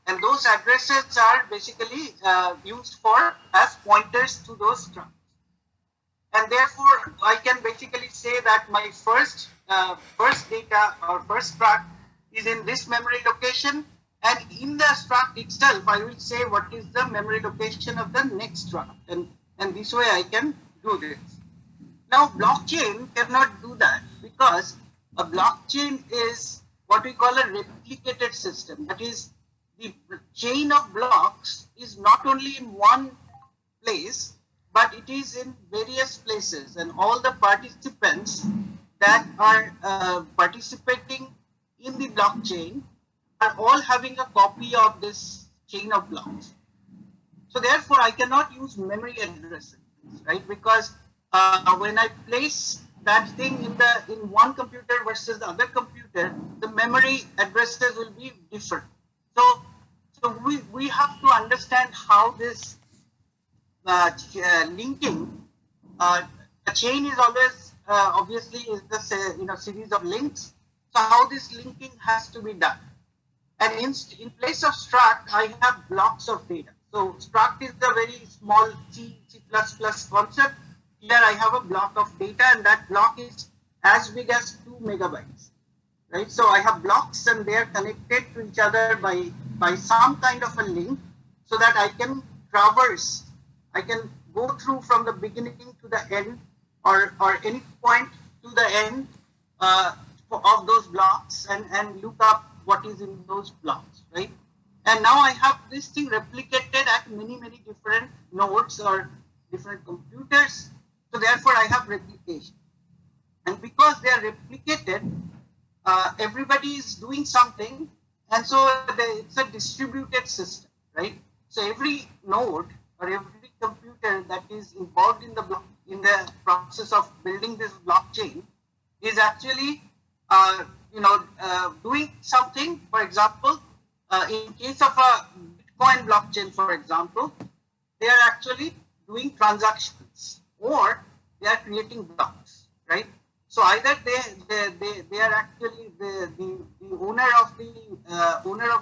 And those addresses are basically used for as pointers to those structs. And therefore, I can basically say that my first data or first struct is in this memory location, and in the struct itself, I will say what is the memory location of the next struct, and this way I can do this. Now, blockchain cannot do that because a blockchain is what we call a replicated system. That is, the chain of blocks is not only in one place, but it is in various places, and all the participants that are participating in the blockchain are all having a copy of this chain of blocks. So therefore, I cannot use memory addresses, right? Because when I place that thing in one computer versus the other computer, the memory addresses will be different. So we have to understand how this linking, a chain is always obviously is the series of links. So how this linking has to be done, and in place of struct, I have blocks of data. So struct is the very small C++ concept. Here I have a block of data, and that block is as big as 2 megabytes, right? So I have blocks, and they are connected to each other by some kind of a link, so that I can traverse. I can go through from the beginning to the end, or any point to the end of those blocks, and look up what is in those blocks, right? And now I have this thing replicated at many different nodes or different computers. So therefore, I have replication. And because they are replicated, everybody is doing something, and so it's a distributed system, right? So every node or every computer that is involved in the process of building this blockchain is actually doing something. For example, in case of a Bitcoin blockchain, for example, they are actually doing transactions, or they are creating blocks, right? So either they are actually the owner of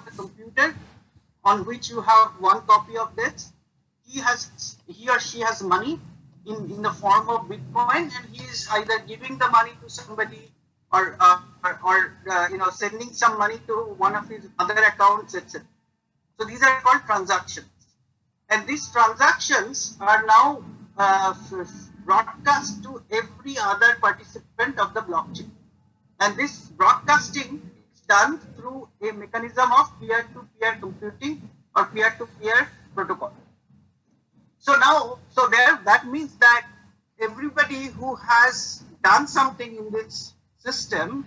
the computer on which you have one copy of this. He or she has money in the form of Bitcoin, and he is either giving the money to somebody or sending some money to one of his other accounts, etc. So these are called transactions, and these transactions are now broadcast to every other participant of the blockchain, and this broadcasting is done through a mechanism of peer-to-peer computing or peer-to-peer protocol. So that means that everybody who has done something in this system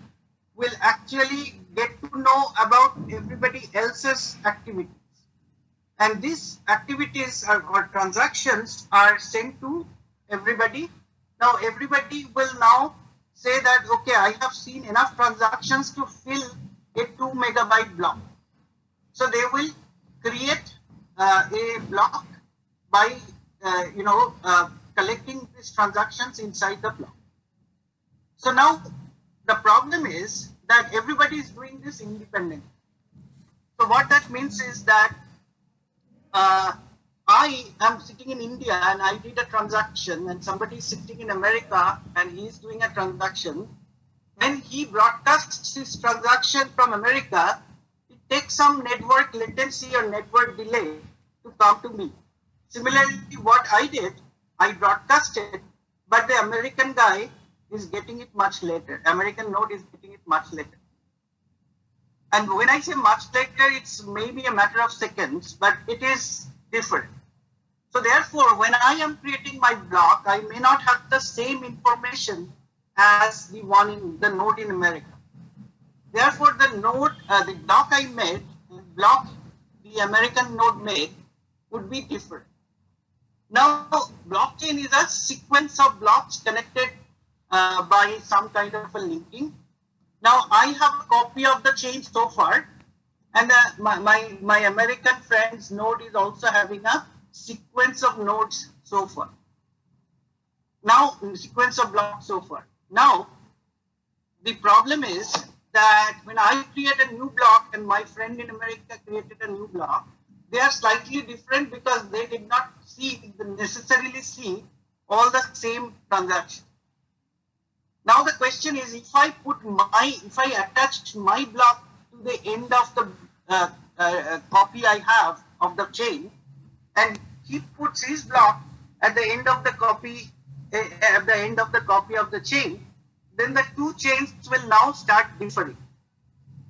will actually get to know about everybody else's activities. And these activities or transactions are sent to everybody. Now everybody will now say that, okay, I have seen enough transactions to fill a 2 megabyte block. So they will create a block by collecting these transactions inside the block. So now the problem is that everybody is doing this independently. So what that means is that I am sitting in India and I did a transaction, and somebody is sitting in America and he is doing a transaction. When he broadcasts this transaction from America, it takes some network latency or network delay to come to me. Similarly, what I did, I broadcasted, but the American guy is getting it much later. American node is getting it much later. And when I say much later, it's maybe a matter of seconds, but it is different. So therefore, when I am creating my block, I may not have the same information as the one in the node in America. Therefore, the block I made, the block the American node made, would be different. Now, blockchain is a sequence of blocks connected by some kind of a linking. Now, I have a copy of the chain so far, and my American friend's node is also having a sequence of nodes so far. Now, sequence of blocks so far. Now, the problem is that when I create a new block and my friend in America created a new block, they are slightly different because they did not necessarily see all the same transactions. Now the question is, if I attach my block to the end of the copy I have of the chain, and he puts his block at the end of the copy of the chain, then the two chains will now start differing.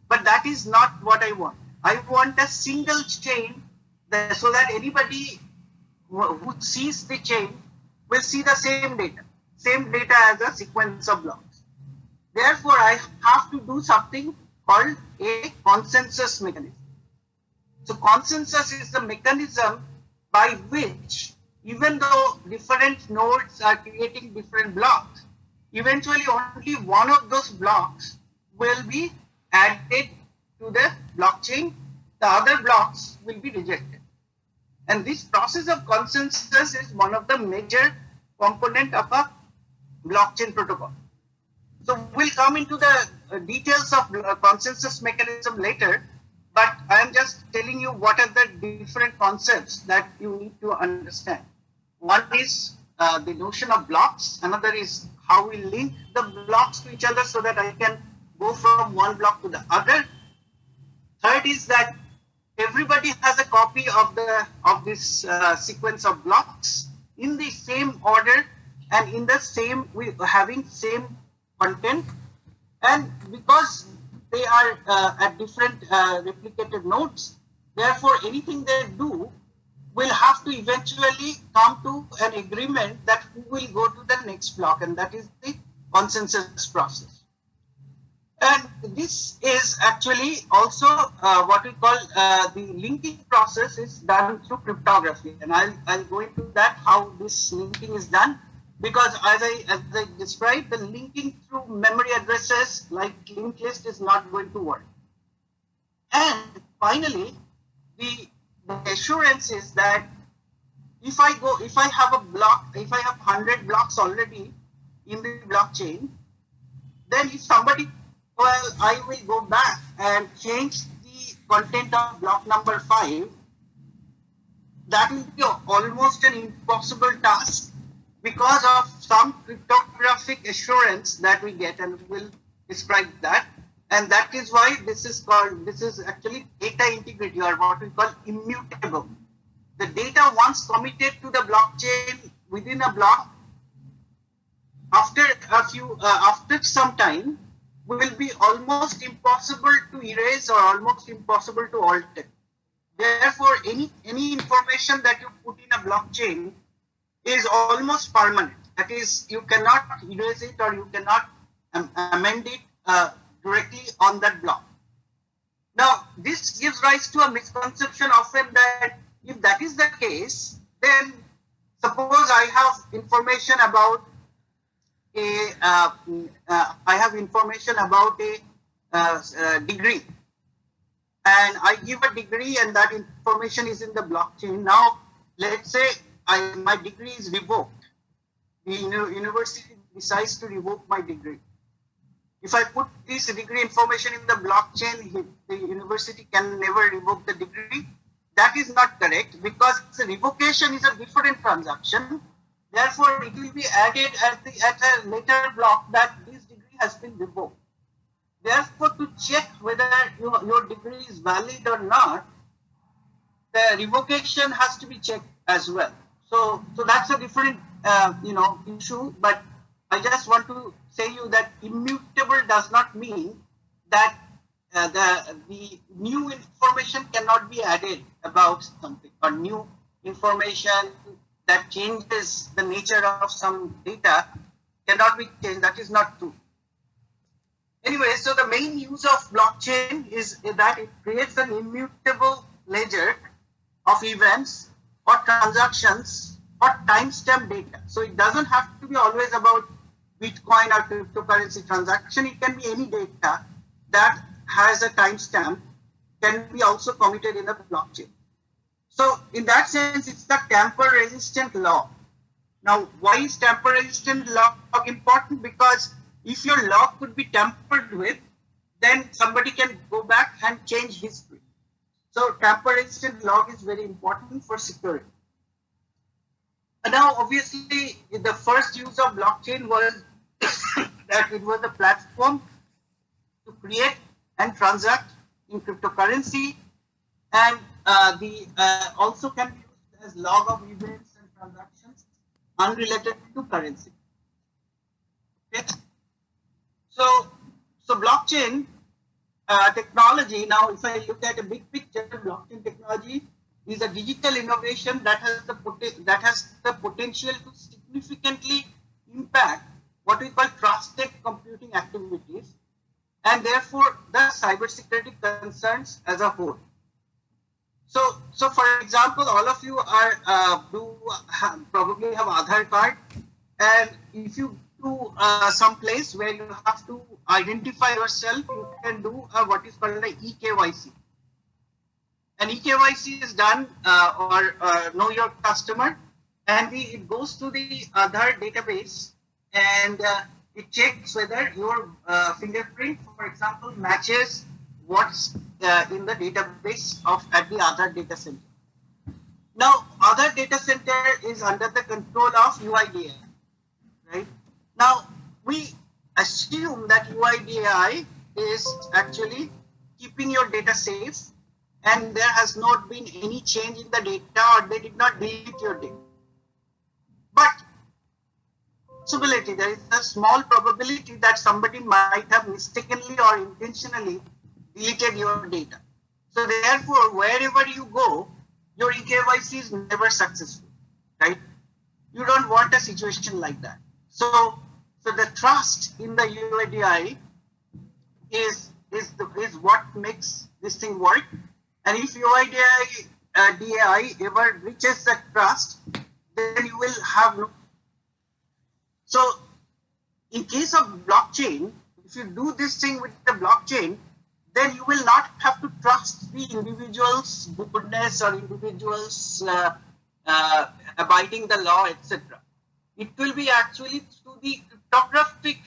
But that is not what I want. I want a single chain so that anybody who sees the chain will see the same data as a sequence of blocks. Therefore, I have to do something called a consensus mechanism. So consensus is the mechanism by which, even though different nodes are creating different blocks, eventually only one of those blocks will be added to the blockchain. The other blocks will be rejected. And this process of consensus is one of the major component of a blockchain protocol. So we'll come into the details of consensus mechanism later, but I am just telling you what are the different concepts that you need to understand. One is the notion of blocks. Another is how we link the blocks to each other so that I can go from one block to the other. Third is that everybody has a copy of this sequence of blocks in the same order and in the same, having same content, and because they are at different replicated nodes, therefore anything they do will have to eventually come to an agreement that who will go to the next block, and that is the consensus process. And this is actually also what we call the linking process is done through cryptography, and I'll go into that how this linking is done, because as I described, the linking through memory addresses like linked list is not going to work. And finally, the assurance is that if I have a block, if I have 100 blocks already in the blockchain, then if somebody, well, I will go back and change the content of block number 5, that will be almost an impossible task because of some cryptographic assurance that we get, and we'll describe that. And that is why this is actually data integrity, or what we call immutable. The data once committed to the blockchain within a block, after some time, will be almost impossible to erase or almost impossible to alter. Therefore, any information that you put in a blockchain is almost permanent. That is, you cannot erase it or you cannot amend it directly on that block. Now, this gives rise to a misconception often that if that is the case, then suppose I have information about a degree, and I give a degree, and that information is in the blockchain. Now, let's say my degree is revoked. The university decides to revoke my degree. If I put this degree information in the blockchain, the university can never revoke the degree. That is not correct, because the revocation is a different transaction. Therefore, it will be added at a later block that this degree has been revoked. Therefore, to check whether your degree is valid or not, the revocation has to be checked as well. So that's a different issue. But I just want to say you that immutable does not mean that the new information cannot be added about something, or new information that changes the nature of some data cannot be changed. That is not true. Anyway, so the main use of blockchain is that it creates an immutable ledger of events or transactions or timestamp data. So it doesn't have to be always about Bitcoin or cryptocurrency transaction. It can be any data that has a timestamp, can be also committed in the blockchain. So in that sense, it's the tamper-resistant log. Now, why is tamper-resistant log important? Because if your log could be tampered with, then somebody can go back and change history. So tamper-resistant log is very important for security. And now, obviously, the first use of blockchain was that it was a platform to create and transact in cryptocurrency, and also can be used as log of events and transactions unrelated to currency. Okay. So blockchain technology. Now, if I look at a big picture, blockchain technology is a digital innovation that has the potential to significantly impact what we call trusted computing activities, and therefore the cybersecurity concerns as a whole. So for example, all of you are probably have Aadhaar card, and if you do some place where you have to identify yourself, you can do what is called an eKYC. And eKYC is done or know your customer, and it goes to the Aadhaar database, and it checks whether your fingerprint, for example, matches what's in the database at the Aadhaar data center. Now, Aadhaar data center is under the control of UIDAI, right? Now, we assume that UIDAI is actually keeping your data safe, and there has not been any change in the data, or they did not delete your data. But there is a small probability that somebody might have mistakenly or intentionally deleted your data. So therefore, wherever you go, your eKYC is never successful, right? You don't want a situation like that. So the trust in the UIDAI is what makes this thing work. And if UIDAI ever reaches that trust, then you will have no. So in case of blockchain, if you do this thing with the blockchain, then you will not have to trust the individual's goodness or individuals abiding the law, etc. It will be actually through the cryptographic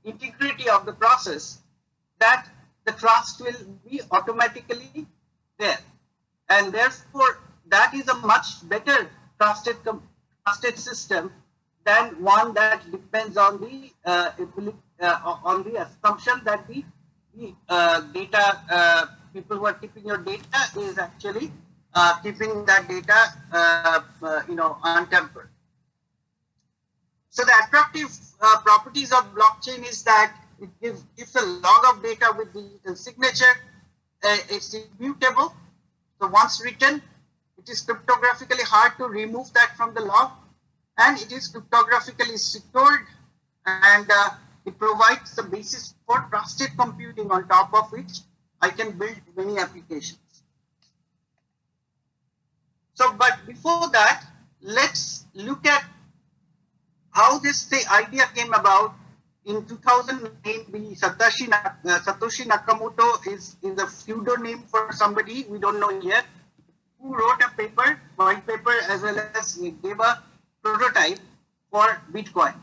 integrity of the process that the trust will be automatically there. And therefore, that is a much better trusted system than one that depends on the assumption that the data people who are keeping your data is actually keeping that data untampered. So the attractive properties of blockchain is that it gives a log of data with the signature. It's immutable. So once written, it is cryptographically hard to remove that from the log, and it is cryptographically secured, and it provides the basis for trusted computing on top of which I can build many applications. So, but before that, let's look at how this idea came about. In 2009, Satoshi Nakamoto is the pseudonym for somebody we don't know yet, who wrote a paper, white paper, as well as gave a prototype for Bitcoin.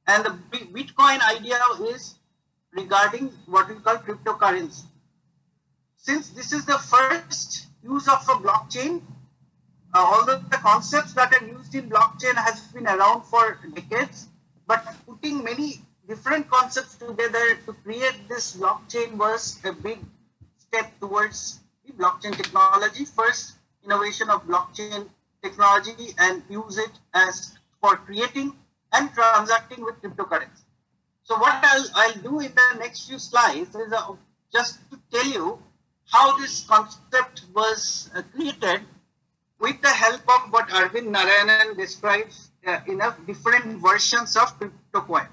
And the Bitcoin idea is regarding what we call cryptocurrency. Since this is the first use of a blockchain, although the concepts that are used in blockchain has been around for decades, but putting many different concepts together to create this blockchain was a big step towards the blockchain technology. First innovation of blockchain technology, and use it as for creating and transacting with cryptocurrency. So what I'll do in the next few slides is just to tell you how this concept was created with the help of what Arvind Narayanan describes in different versions of crypto coins.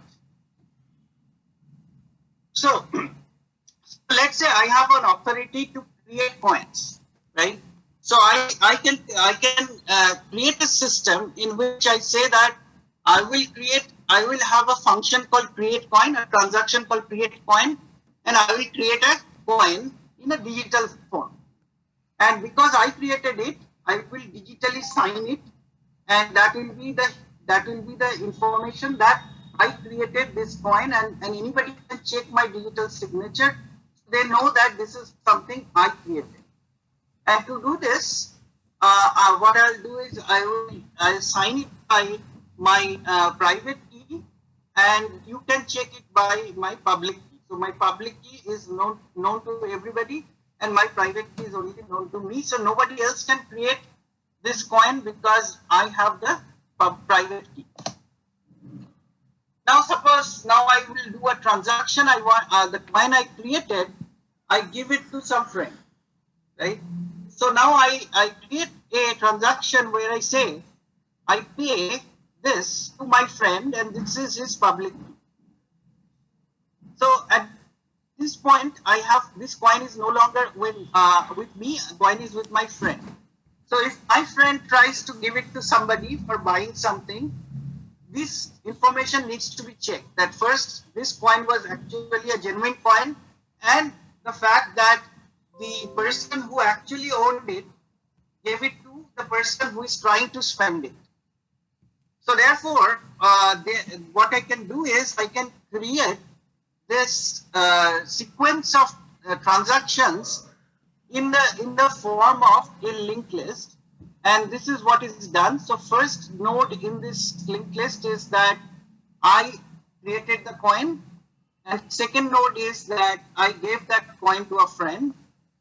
So let's say I have an authority to create coins, right? So I can create a system in which I say that I will have a function called create coin, a transaction called create coin, and I will create a coin in a digital form. And because I created it, I will digitally sign it, and that will be the information that I created this coin, and anybody can check my digital signature they know that this is something I created. And to do this, what I'll do is I'll sign it by my private key, and you can check it by my public key. So my public key is known to everybody, and my private key is only known to me. So nobody else can create this coin because I have the private key. Now suppose now I will do a transaction. I want the coin I created, I give it to some friend, right? So now I create a transaction where I say I pay this to my friend, and this is his public key. So at this point, I have this coin is no longer with me. Coin is with my friend. So if my friend tries to give it to somebody for buying something, this information needs to be checked. That first, this coin was actually a genuine coin, and the fact that the person who actually owned it gave it to the person who is trying to spend it. So therefore, what I can do is I can create this sequence of transactions in the form of a linked list, and this is what is done. So first node in this linked list is that I created the coin, and second node is that I gave that coin to a friend.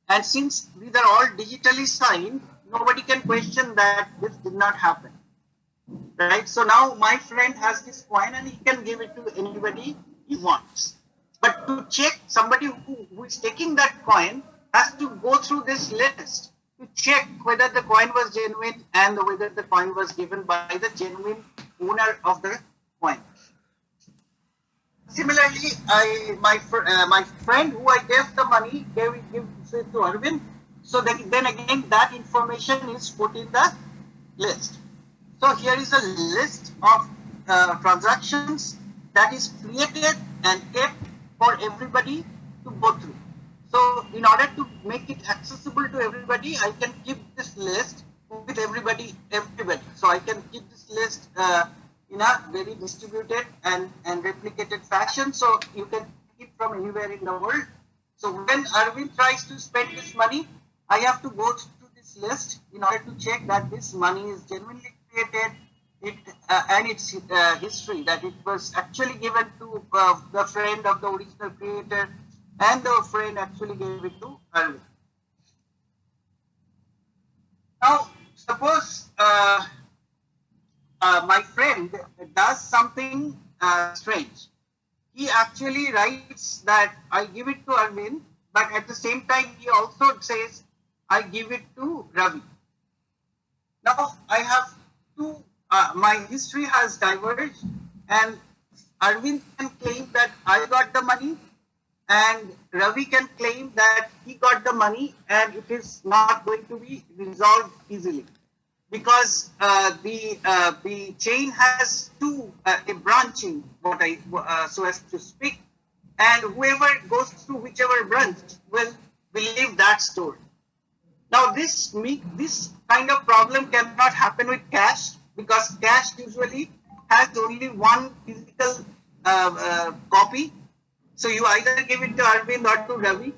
And since these are all digitally signed, nobody can question that this did not happen, right? So now my friend has this coin, and he can give it to anybody he wants. But to check, somebody who is taking that coin has to go through this list to check whether the coin was genuine and whether the coin was given by the genuine owner of the coin. Similarly, my friend who I gave the money gives it to Arvind. So then again that information is put in the list. So here is a list of transactions that is created and kept for everybody to go through. So in order to make it accessible to everybody, I can keep this list with everybody. So I can keep this list in a very distributed and replicated fashion. So you can take it from anywhere in the world. So when Arvind tries to spend this money, I have to go through this list in order to check that this money is genuinely created, and its history, that it was actually given to the friend of the original creator, and the friend actually gave it to Arvind. Now, suppose my friend does something strange. He actually writes that I give it to Arvind, but at the same time he also says I give it to Ravi. Now I have two, my history has diverged, and Arvind can claim that I got the money, and Ravi can claim that he got the money, and it is not going to be resolved easily, because the chain has a branching, so as to speak, and whoever goes through whichever branch will believe that story. Now this kind of problem cannot happen with cash, because cash usually has only one physical copy. So you either give it to Arvind or to Ravi.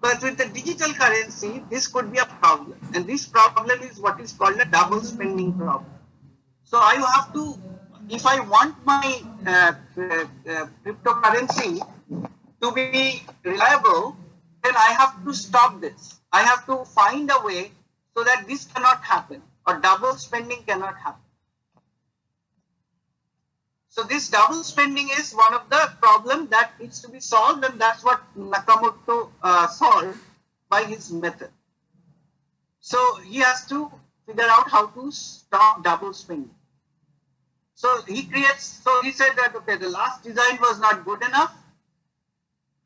But with the digital currency, this could be a problem. And this problem is what is called a double spending problem. So I have to, if I want my cryptocurrency to be reliable, then I have to stop this. I have to find a way so that this cannot happen, or double spending cannot happen. So this double spending is one of the problems that needs to be solved, and that's what Nakamoto solved by his method. So he has to figure out how to stop double spending. So he said that, okay, the last design was not good enough.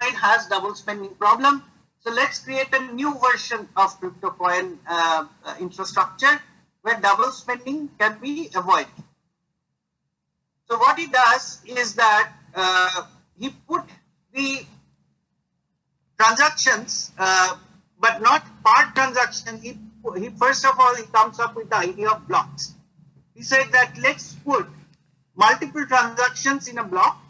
It has double spending problem. So let's create a new version of CryptoCoin infrastructure where double spending can be avoided. So what he does is that he put the transactions, but not part transaction. He first of all, he comes up with the idea of blocks. He said that let's put multiple transactions in a block,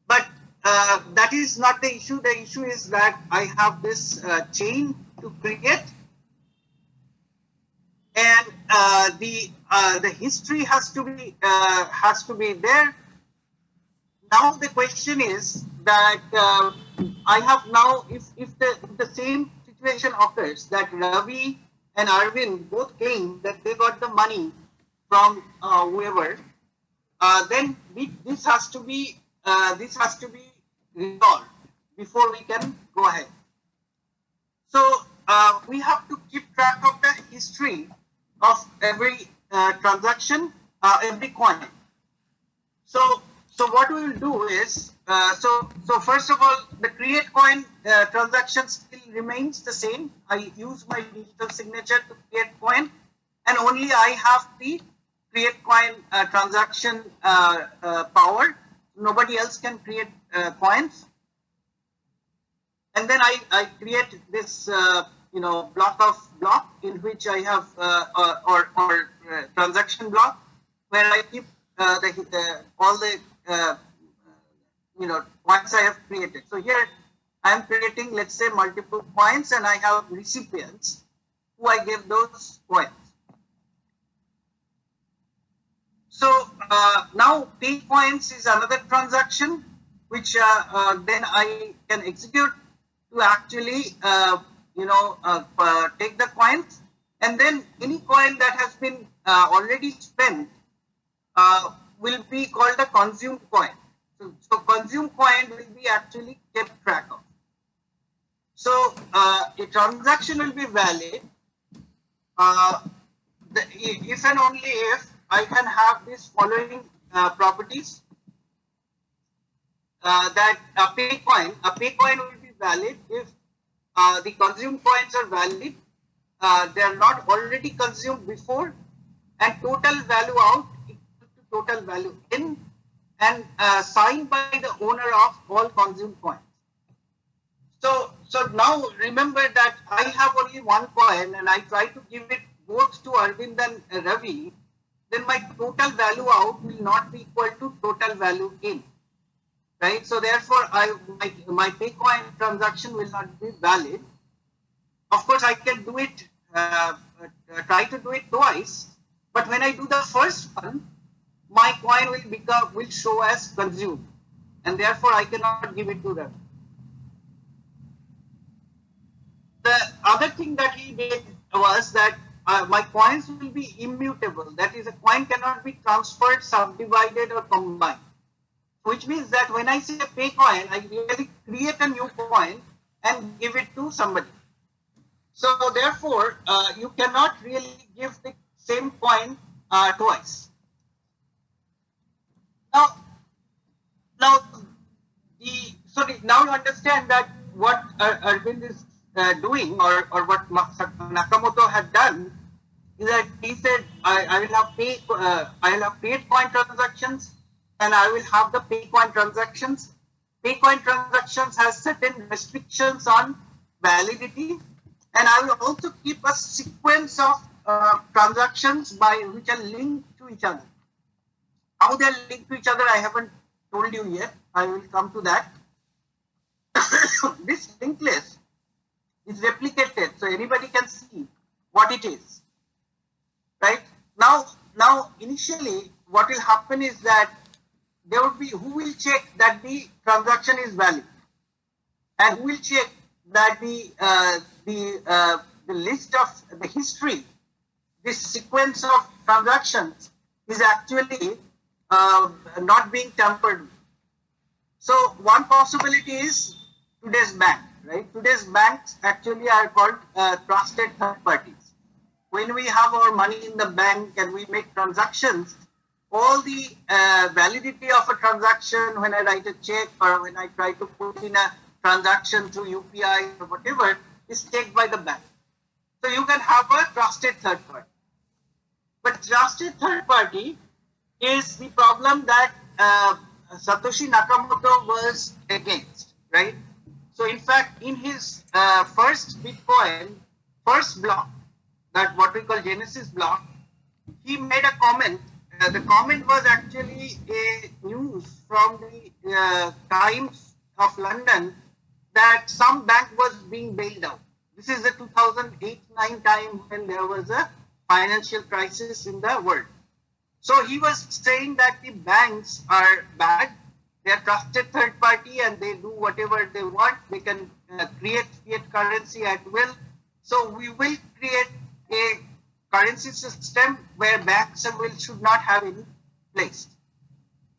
but that is not the issue. The issue is that I have this chain to create, and the history has to be there. Now the question is that I have now, if the same situation occurs, that Ravi and Arvind both claim that they got the money from whoever, then this has to be resolved before we can go ahead. So we have to keep track of the history of every transaction, every coin. So what we will do is, so first of all, the create coin transaction still remains the same. I use my digital signature to create coin, and only I have the create coin transaction power. Nobody else can create coins. And then I create this block in which I have or transaction block where I keep all the coins I have created. So here I am creating, let's say, multiple coins, and I have recipients who I give those coins. So now pay coins is another transaction which then I can execute to actually take the coins, and then any coin that has been already spent will be called a consumed coin. So consumed coin will be actually kept track of. So a transaction will be valid if and only if I can have these following properties. That a pay coin will be valid if the consumed coins are valid, they are not already consumed before, and total value out equal to total value in, and signed by the owner of all consumed coins. So now remember that I have only one coin and I try to give it both to Arvind and Ravi, then my total value out will not be equal to total value in. Right, so therefore, my pay coin transaction will not be valid. Of course, I can do it, try to do it twice, but when I do the first one, my coin will show as consumed, and therefore I cannot give it to them. The other thing that he did was that my coins will be immutable. That is, a coin cannot be transferred, subdivided, or combined. Which means that when I say a pay coin, I really create a new coin and give it to somebody. So therefore, you cannot really give the same coin twice. Now you understand that what Arvind is doing, or what Nakamoto had done, is that he said, I will have paid coin transactions, and I will have the pay coin transactions. Pay coin transactions has certain restrictions on validity, and I will also keep a sequence of transactions which are linked to each other. How they are linked to each other, I haven't told you yet. I will come to that. This linked list is replicated, so anybody can see what it is. Right? Now initially, what will happen is that there would be who will check that the transaction is valid, and who will check that the list of the history, this sequence of transactions, is actually not being tampered with. So one possibility is today's bank, right? Today's banks actually are called trusted third parties. When we have our money in the bank and we make transactions, all the validity of a transaction, when I write a check or when I try to put in a transaction through UPI or whatever, is checked by the bank. So you can have a trusted third party. But trusted third party is the problem that Satoshi Nakamoto was against, right? So in fact, in his first Bitcoin, first block, that what we call Genesis block, he made a comment. The comment was actually a news from the Times of London that some bank was being bailed out. This is the 2008-9 time when there was a financial crisis in the world. So he was saying that the banks are bad, they are trusted third party and they do whatever they want. They can create fiat currency at will. So we will create a currency system where banks should not have any place.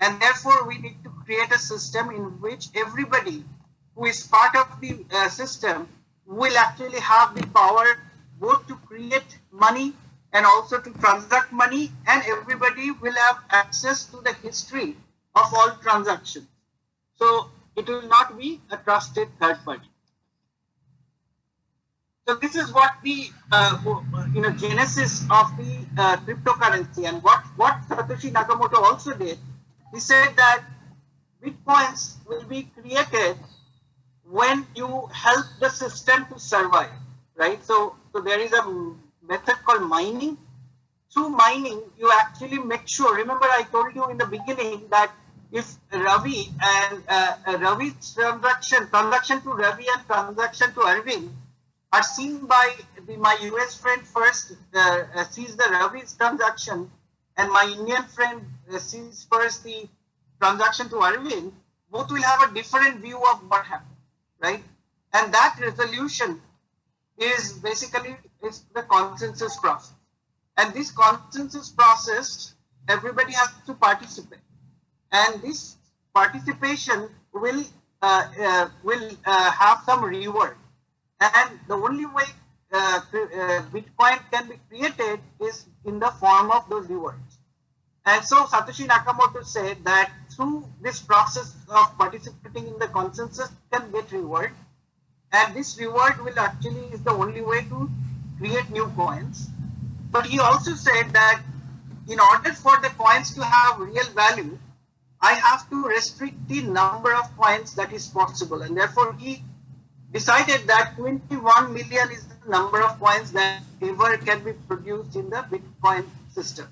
And therefore, we need to create a system in which everybody who is part of the system will actually have the power both to create money and also to transact money, and everybody will have access to the history of all transactions. So it will not be a trusted third party. So this is what the genesis of the cryptocurrency, and what Satoshi Nakamoto also did. He said that bitcoins will be created when you help the system to survive, right? So there is a method called mining. Through mining, you actually make sure. Remember, I told you in the beginning that if Ravi and Ravi's transaction to Ravi and transaction to Arvind are seen by my US friend first, sees the Ravi's transaction, and my Indian friend sees first the transaction to Arvind, both will have a different view of what happened, right? And that resolution is basically the consensus process. And this consensus process, everybody has to participate. And this participation will have some reward. And the only way Bitcoin can be created is in the form of those rewards. And so Satoshi Nakamoto said that through this process of participating in the consensus can get reward. And this reward will actually is the only way to create new coins. But he also said that in order for the coins to have real value, I have to restrict the number of coins that is possible. And therefore he decided that 21 million is the number of coins that ever can be produced in the Bitcoin system.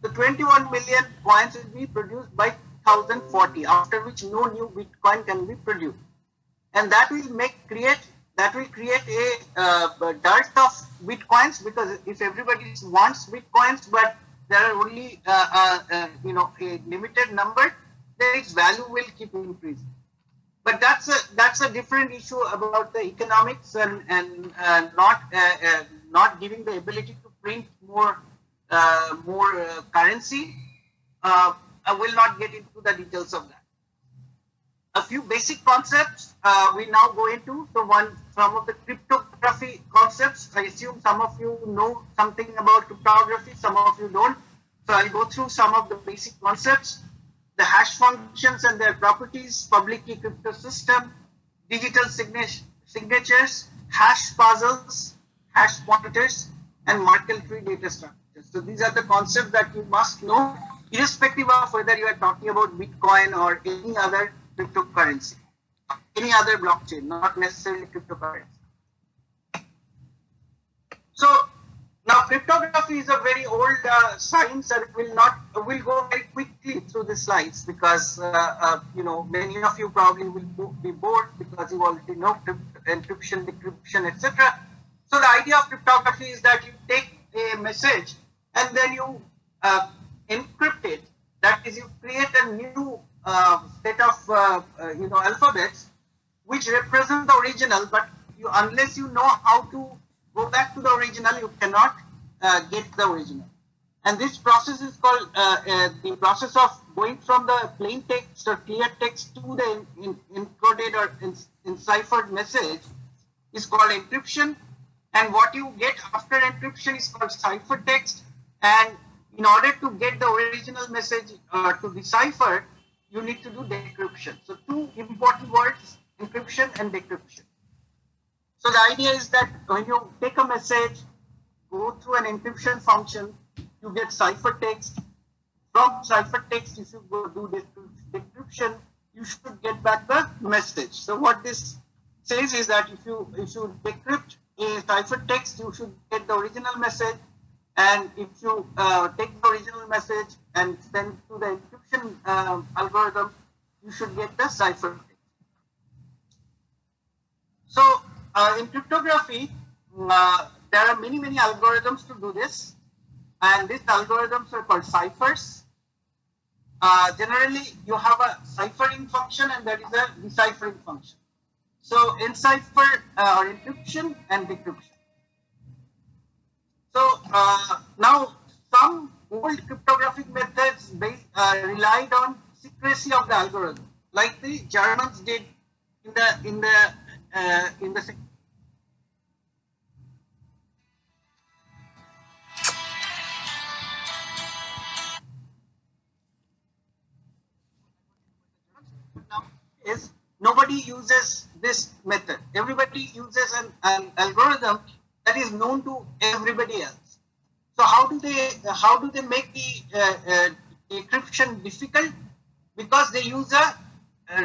The 21 million coins will be produced by 2040, after which no new Bitcoin can be produced. And that will create a dearth of Bitcoins, because if everybody wants Bitcoins, but there are only a limited number, then its value will keep increasing. But that's a different issue about the economics and not giving the ability to print more currency. I will not get into the details of that. A few basic concepts we now go into. So some of the cryptography concepts. I assume some of you know something about cryptography, some of you don't. So I'll go through some of the basic concepts. The hash functions and their properties, public key crypto system, digital signatures, hash puzzles, hash pointers, and Merkle tree data structures. So these are the concepts that you must know, irrespective of whether you are talking about Bitcoin or any other cryptocurrency, any other blockchain, not necessarily cryptocurrency. So now cryptography is a very old science, and we'll go very quickly through the slides because many of you probably will be bored because you already know encryption, decryption, etc. So the idea of cryptography is that you take a message and then you encrypt it. That is, you create a new set of alphabets which represent the original, but unless you know how to go back to the original, you cannot get the original. And this process is called the process of going from the plain text or clear text to the encoded or enciphered message is called encryption. And what you get after encryption is called ciphertext. And in order to get the original message to decipher, you need to do decryption. So two important words, encryption and decryption. So the idea is that when you take a message, go through an encryption function, you get ciphertext. From ciphertext, if you go do decryption, you should get back the message. So what this says is that if you decrypt a ciphertext, you should get the original message. And if you take the original message and send to the encryption algorithm, you should get the ciphertext. So in cryptography, there are many algorithms to do this, and these algorithms are called ciphers. Generally, you have a ciphering function and there is a deciphering function. So encipher or encryption and decryption. So now some old cryptographic methods relied on secrecy of the algorithm, like the Germans did in the now is nobody uses this method. Everybody uses an algorithm that is known to everybody else. So how do they make the encryption difficult? Because they use a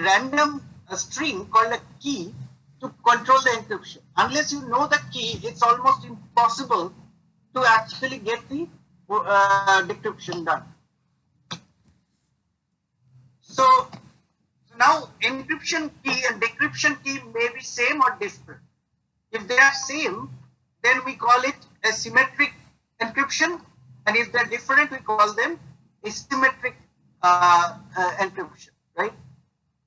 random string called a key to control the encryption. Unless you know the key, it's almost impossible to actually get the decryption done. So now encryption key and decryption key may be same or different. If they are same, then we call it a symmetric encryption, and if they're different, we call them asymmetric encryption, right?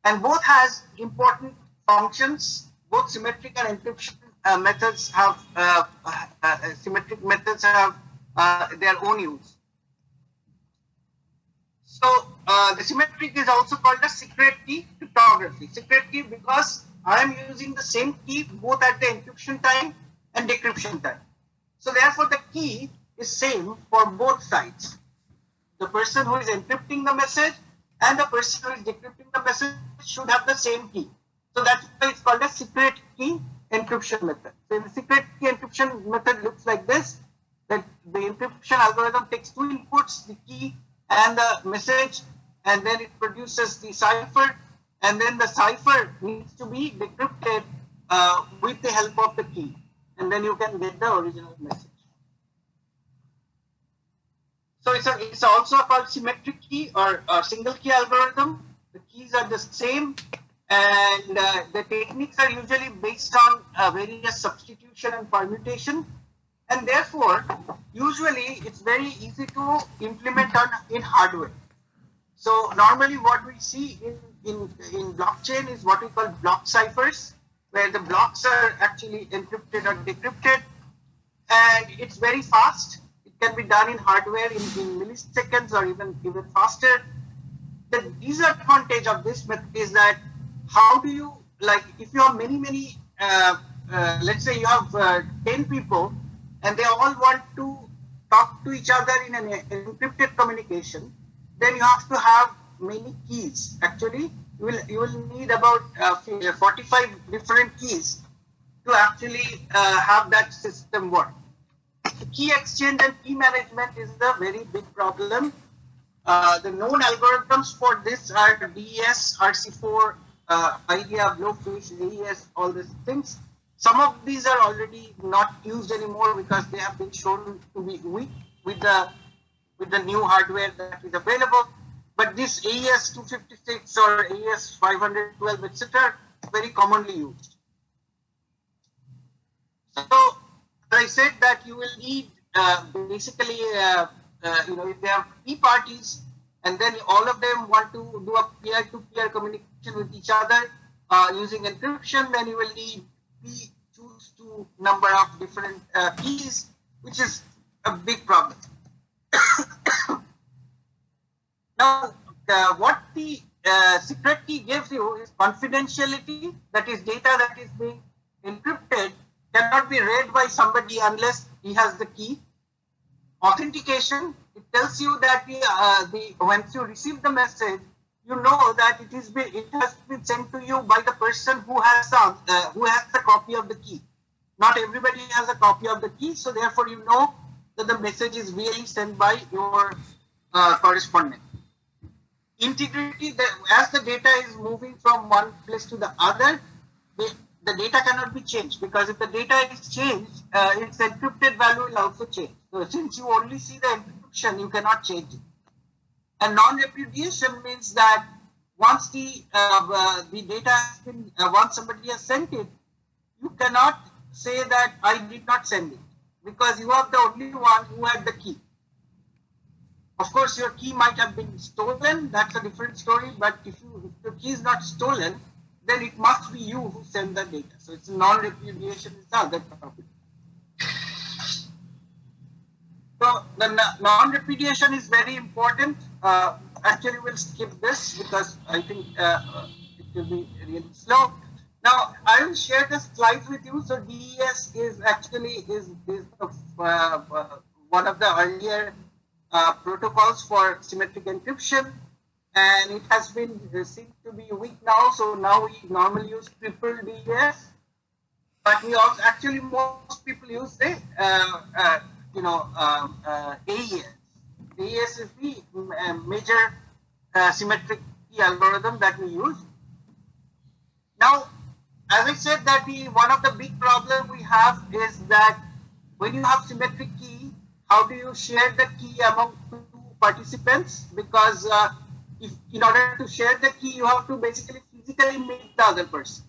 And both has important functions. Both symmetric and encryption methods have symmetric methods have their own use. So the symmetric is also called a secret key cryptography. Secret key because I am using the same key both at the encryption time and decryption time. So therefore the key is same for both sides. The person who is encrypting the message and the person who is decrypting the message should have the same key. So that's why it's called a secret key encryption method. So the secret key encryption method looks like this, that the encryption algorithm takes two inputs, the key and the message, and then it produces the cipher, and then the cipher needs to be decrypted with the help of the key, and then you can get the original message. So it's also called symmetric key or single key algorithm. The keys are the same, and the techniques are usually based on various substitution and permutation, and therefore usually it's very easy to implement in hardware. So normally what we see in blockchain is what we call block ciphers, where the blocks are actually encrypted or decrypted, and it's very fast. It can be done in hardware in milliseconds or even faster. The disadvantage of this method is that how do you, like, if you have many let's say you have 10 people and they all want to talk to each other in an encrypted communication, then you have to have many keys. Actually, you will need about 45 different keys to actually have that system work. Key exchange and key management is the very big problem. The known algorithms for this are DES, RC4, IDEA, Blowfish, AES, all these things. Some of these are already not used anymore because they have been shown to be weak with the new hardware that is available. But this AES 256 or AES 512, etc., very commonly used. So, as I said that you will need basically, if there are key parties and then all of them want to do a peer-to-peer communication with each other using encryption, then you will need choose to number of different keys, which is a big problem. Now, what the secret key gives you is confidentiality, that is data that is being encrypted cannot be read by somebody unless he has the key. Authentication, it tells you that once you receive the message, you know that it has been sent to you by the person who has the copy of the key. Not everybody has a copy of the key, so therefore you know that the message is really sent by your correspondent. Integrity, as the data is moving from one place to the other, the data cannot be changed, because if the data is changed, its encrypted value will also change. So since you only see the encryption, you cannot change it. And non-repudiation means that once the data has been, once somebody has sent it, you cannot say that I did not send it, because you are the only one who had the key. Of course, your key might have been stolen. That's a different story. But if the key is not stolen, then it must be you who send the data. So it's non-repudiation is the other topic. So the non-repudiation is very important. Actually, we'll skip this because I think it will be really slow. Now, I will share the slides with you. So DES is actually one of the earlier protocols for symmetric encryption, and it has been seen to be weak now. So now we normally use triple DES, but we also actually most people use the AES. AES is the major symmetric key algorithm that we use. Now, as I said, that one of the big problem we have is that when you have symmetric key, how do you share the key among two participants? Because if in order to share the key, you have to basically physically meet the other person.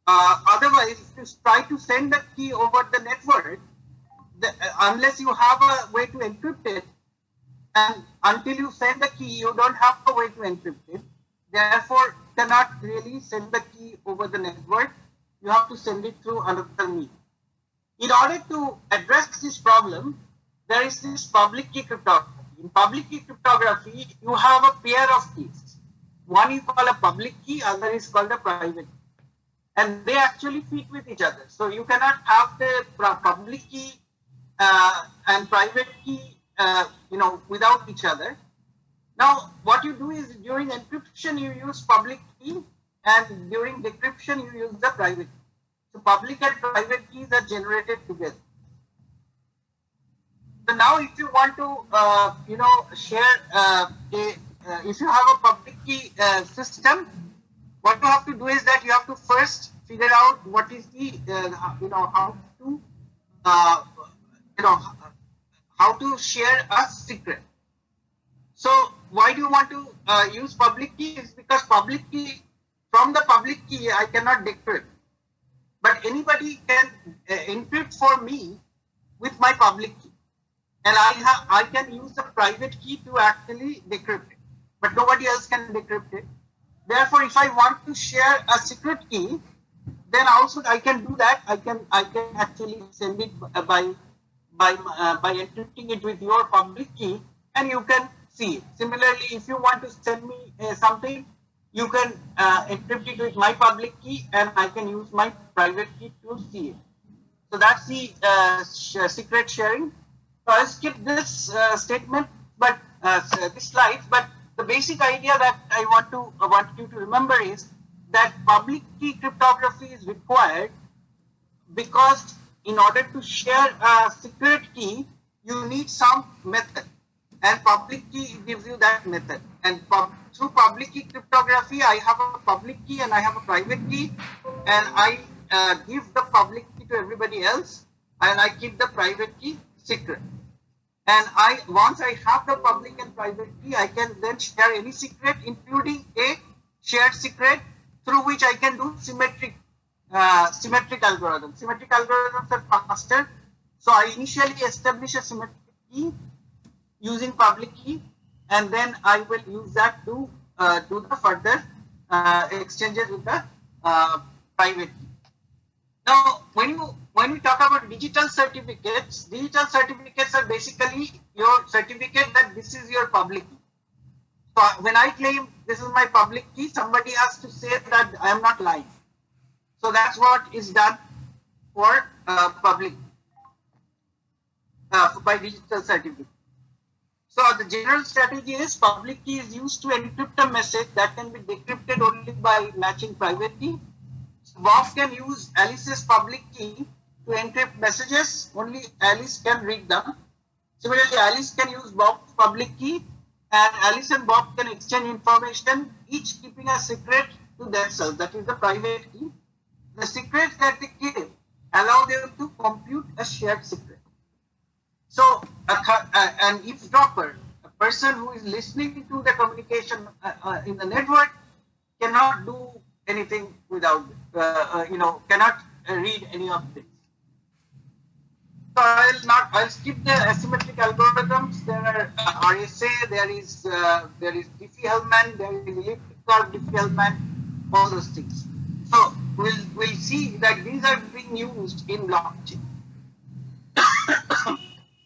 Otherwise, if you try to send the key over the network, unless you have a way to encrypt it, and until you send the key, you don't have a way to encrypt it. Therefore, cannot really send the key over the network. You have to send it through another means. In order to address this problem, there is this public key cryptography. In public key cryptography, you have a pair of keys. One you call a public key, other is called a private key. And they actually fit with each other. So you cannot have the public key and private key, without each other. Now, what you do is during encryption, you use public key, and during decryption, you use the private key. So public and private keys are generated together. So now, if you want to, share if you have a public key system, what you have to do is that you have to first figure out what is the, how to share a secret. So why do you want to use public key? Is because public key, from the public key, I cannot decrypt. But anybody can encrypt for me with my public key. And I can use the private key to actually decrypt it. But nobody else can decrypt it. Therefore, if I want to share a secret key, then also I can do that. I can actually send it by encrypting it with your public key, and you can see it. Similarly, if you want to send me something, you can encrypt it with my public key, and I can use my private key to see it. So that's the secret sharing. So I'll skip this statement, but this slide. But the basic idea that I want you to remember is that public key cryptography is required because in order to share a secret key, you need some method, and public key gives you that method. And through public key cryptography, I have a public key and I have a private key, and I give the public key to everybody else, and I keep the private key secret. And once I have the public and private key, I can then share any secret, including a shared secret, through which I can do symmetric algorithms. Symmetric algorithms are faster. So I initially establish a symmetric key using public key, and then I will use that to do the further exchanges with the private key. Now, when we talk about digital certificates are basically your certificate that this is your public key. So when I claim this is my public key, somebody has to say that I am not lying. So that's what is done for public by digital certificate. So the general strategy is public key is used to encrypt a message that can be decrypted only by matching private key. So Bob can use Alice's public key to encrypt messages. Only Alice can read them. Similarly, Alice can use Bob's public key, and Alice and Bob can exchange information, each keeping a secret to themselves. That is the private key. The secrets that they give allow them to compute a shared secret. So, an eavesdropper, a person who is listening to the communication in the network, cannot do anything without, cannot read any of this. So I'll skip the asymmetric algorithms. There are RSA, there is Diffie-Hellman, there is elliptic curve Diffie-Hellman, all those things. So we'll see that these are being used in blockchain.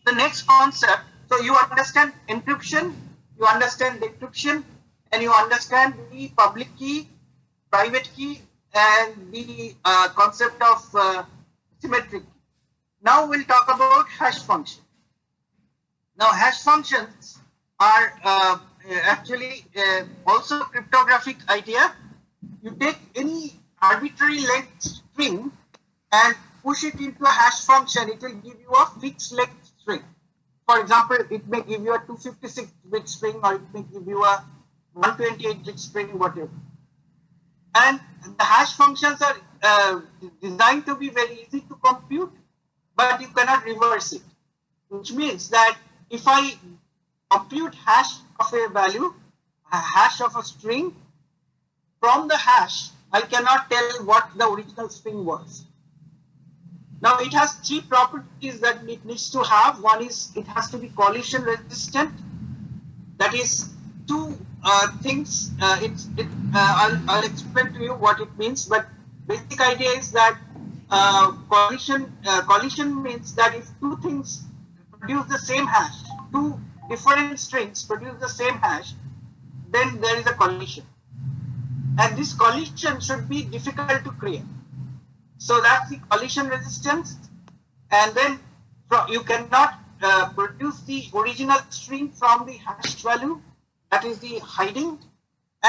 The next concept, so you understand encryption, you understand decryption, and you understand the public key, private key, and the concept of symmetric key. Now we'll talk about hash function. Now hash functions are actually also a cryptographic idea. You take any arbitrary length string and push it into a hash function, it will give you a fixed length string. For example, it may give you a 256-bit string, or it may give you a 128-bit string, whatever. And the hash functions are designed to be very easy to compute, but you cannot reverse it. Which means that if I compute hash of a value, a hash of a string, from the hash, I cannot tell what the original string was. Now it has three properties that it needs to have. One is it has to be collision resistant. That is two things. I'll explain to you what it means. But basic idea is that collision means that if two things produce the same hash, two different strings produce the same hash, then there is a collision. And this collision should be difficult to create. So that's the collision resistance. And then you cannot produce the original string from the hashed value. That is the hiding.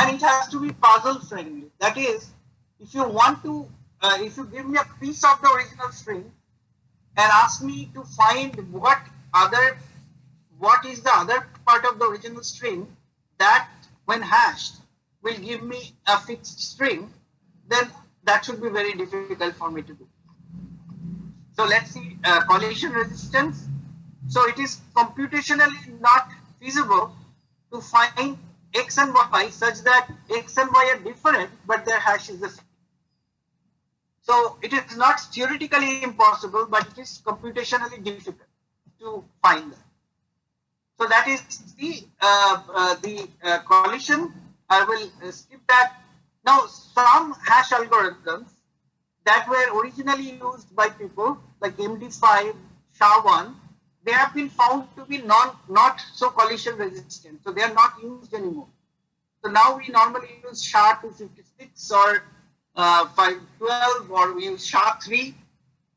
And it has to be puzzle friendly. That is, if you want to, if you give me a piece of the original string and ask me to find what is the other part of the original string that when hashed will give me a fixed string, then that should be very difficult for me to do. So let's see collision resistance. So it is computationally not feasible to find X and Y such that X and Y are different, but their hash is the same. So it is not theoretically impossible, but it is computationally difficult to find that. So that is the collision. I will skip that. Now, some hash algorithms that were originally used by people like MD5, SHA-1, they have been found to be not so collision resistant. So they are not used anymore. So now we normally use SHA-256 or 512, or we use SHA-3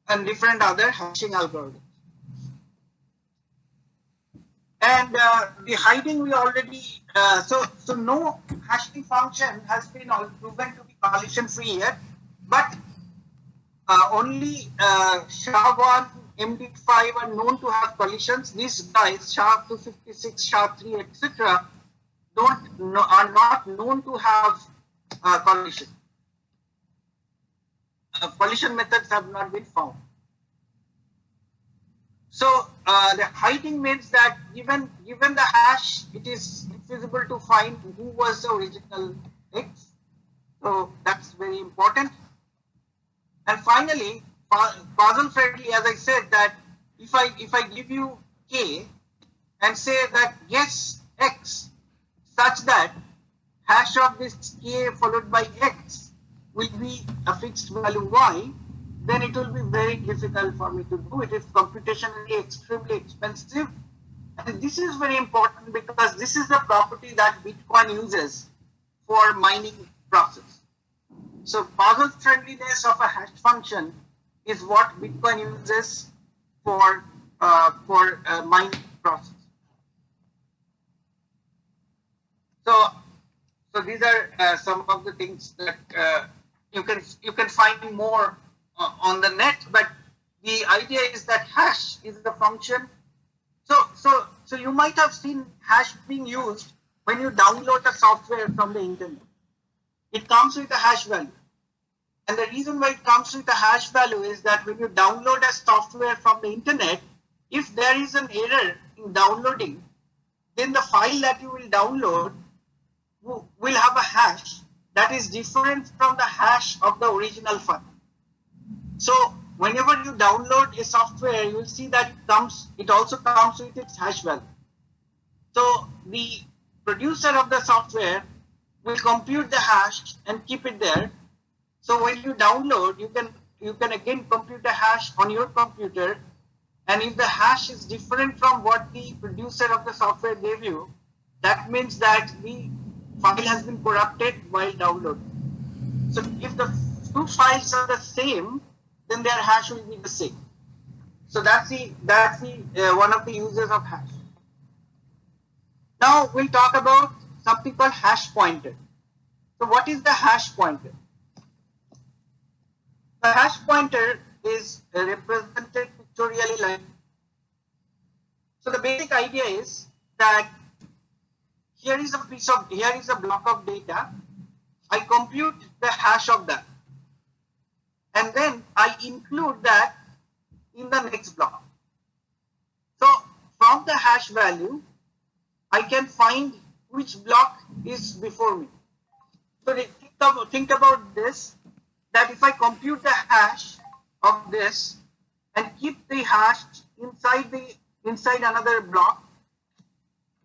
and different other hashing algorithms. And the hiding we already, so no hashing function has been proven to be collision free yet, but only SHA-1, MD5 are known to have collisions. These guys, SHA-256, SHA-3, etc., are not known to have collision. Collision methods have not been found. So the hiding means that given the hash, it is infeasible to find who was the original X. So that's very important. And finally, puzzle friendly, as I said, that if I give you K and say that yes X, such that hash of this K followed by X will be a fixed value Y, then it will be very difficult for me to do. It is computationally extremely expensive. And this is very important because this is the property that Bitcoin uses for mining process. So puzzle friendliness of a hash function is what Bitcoin uses for mining process. So these are some of the things that you can find more on the net, but the idea is that hash is the function. So you might have seen hash being used when you download a software from the internet. It comes with a hash value. And the reason why it comes with a hash value is that when you download a software from the internet, if there is an error in downloading, then the file that you will download will have a hash that is different from the hash of the original file. So whenever you download a software, you will see that it also comes with its hash value. So the producer of the software will compute the hash and keep it there. So when you download, you can again compute a hash on your computer, and if the hash is different from what the producer of the software gave you, that means that the file has been corrupted while downloading. So if the two files are the same, then their hash will be the same. So that's the one of the uses of hash. Now we'll talk about something called hash pointer. So what is the hash pointer? The hash pointer is represented pictorially like. So the basic idea is that here is a block of data. I compute the hash of that, and then I include that in the next block. So from the hash value, I can find which block is before me. So think about this, that if I compute the hash of this and keep the hash inside another block,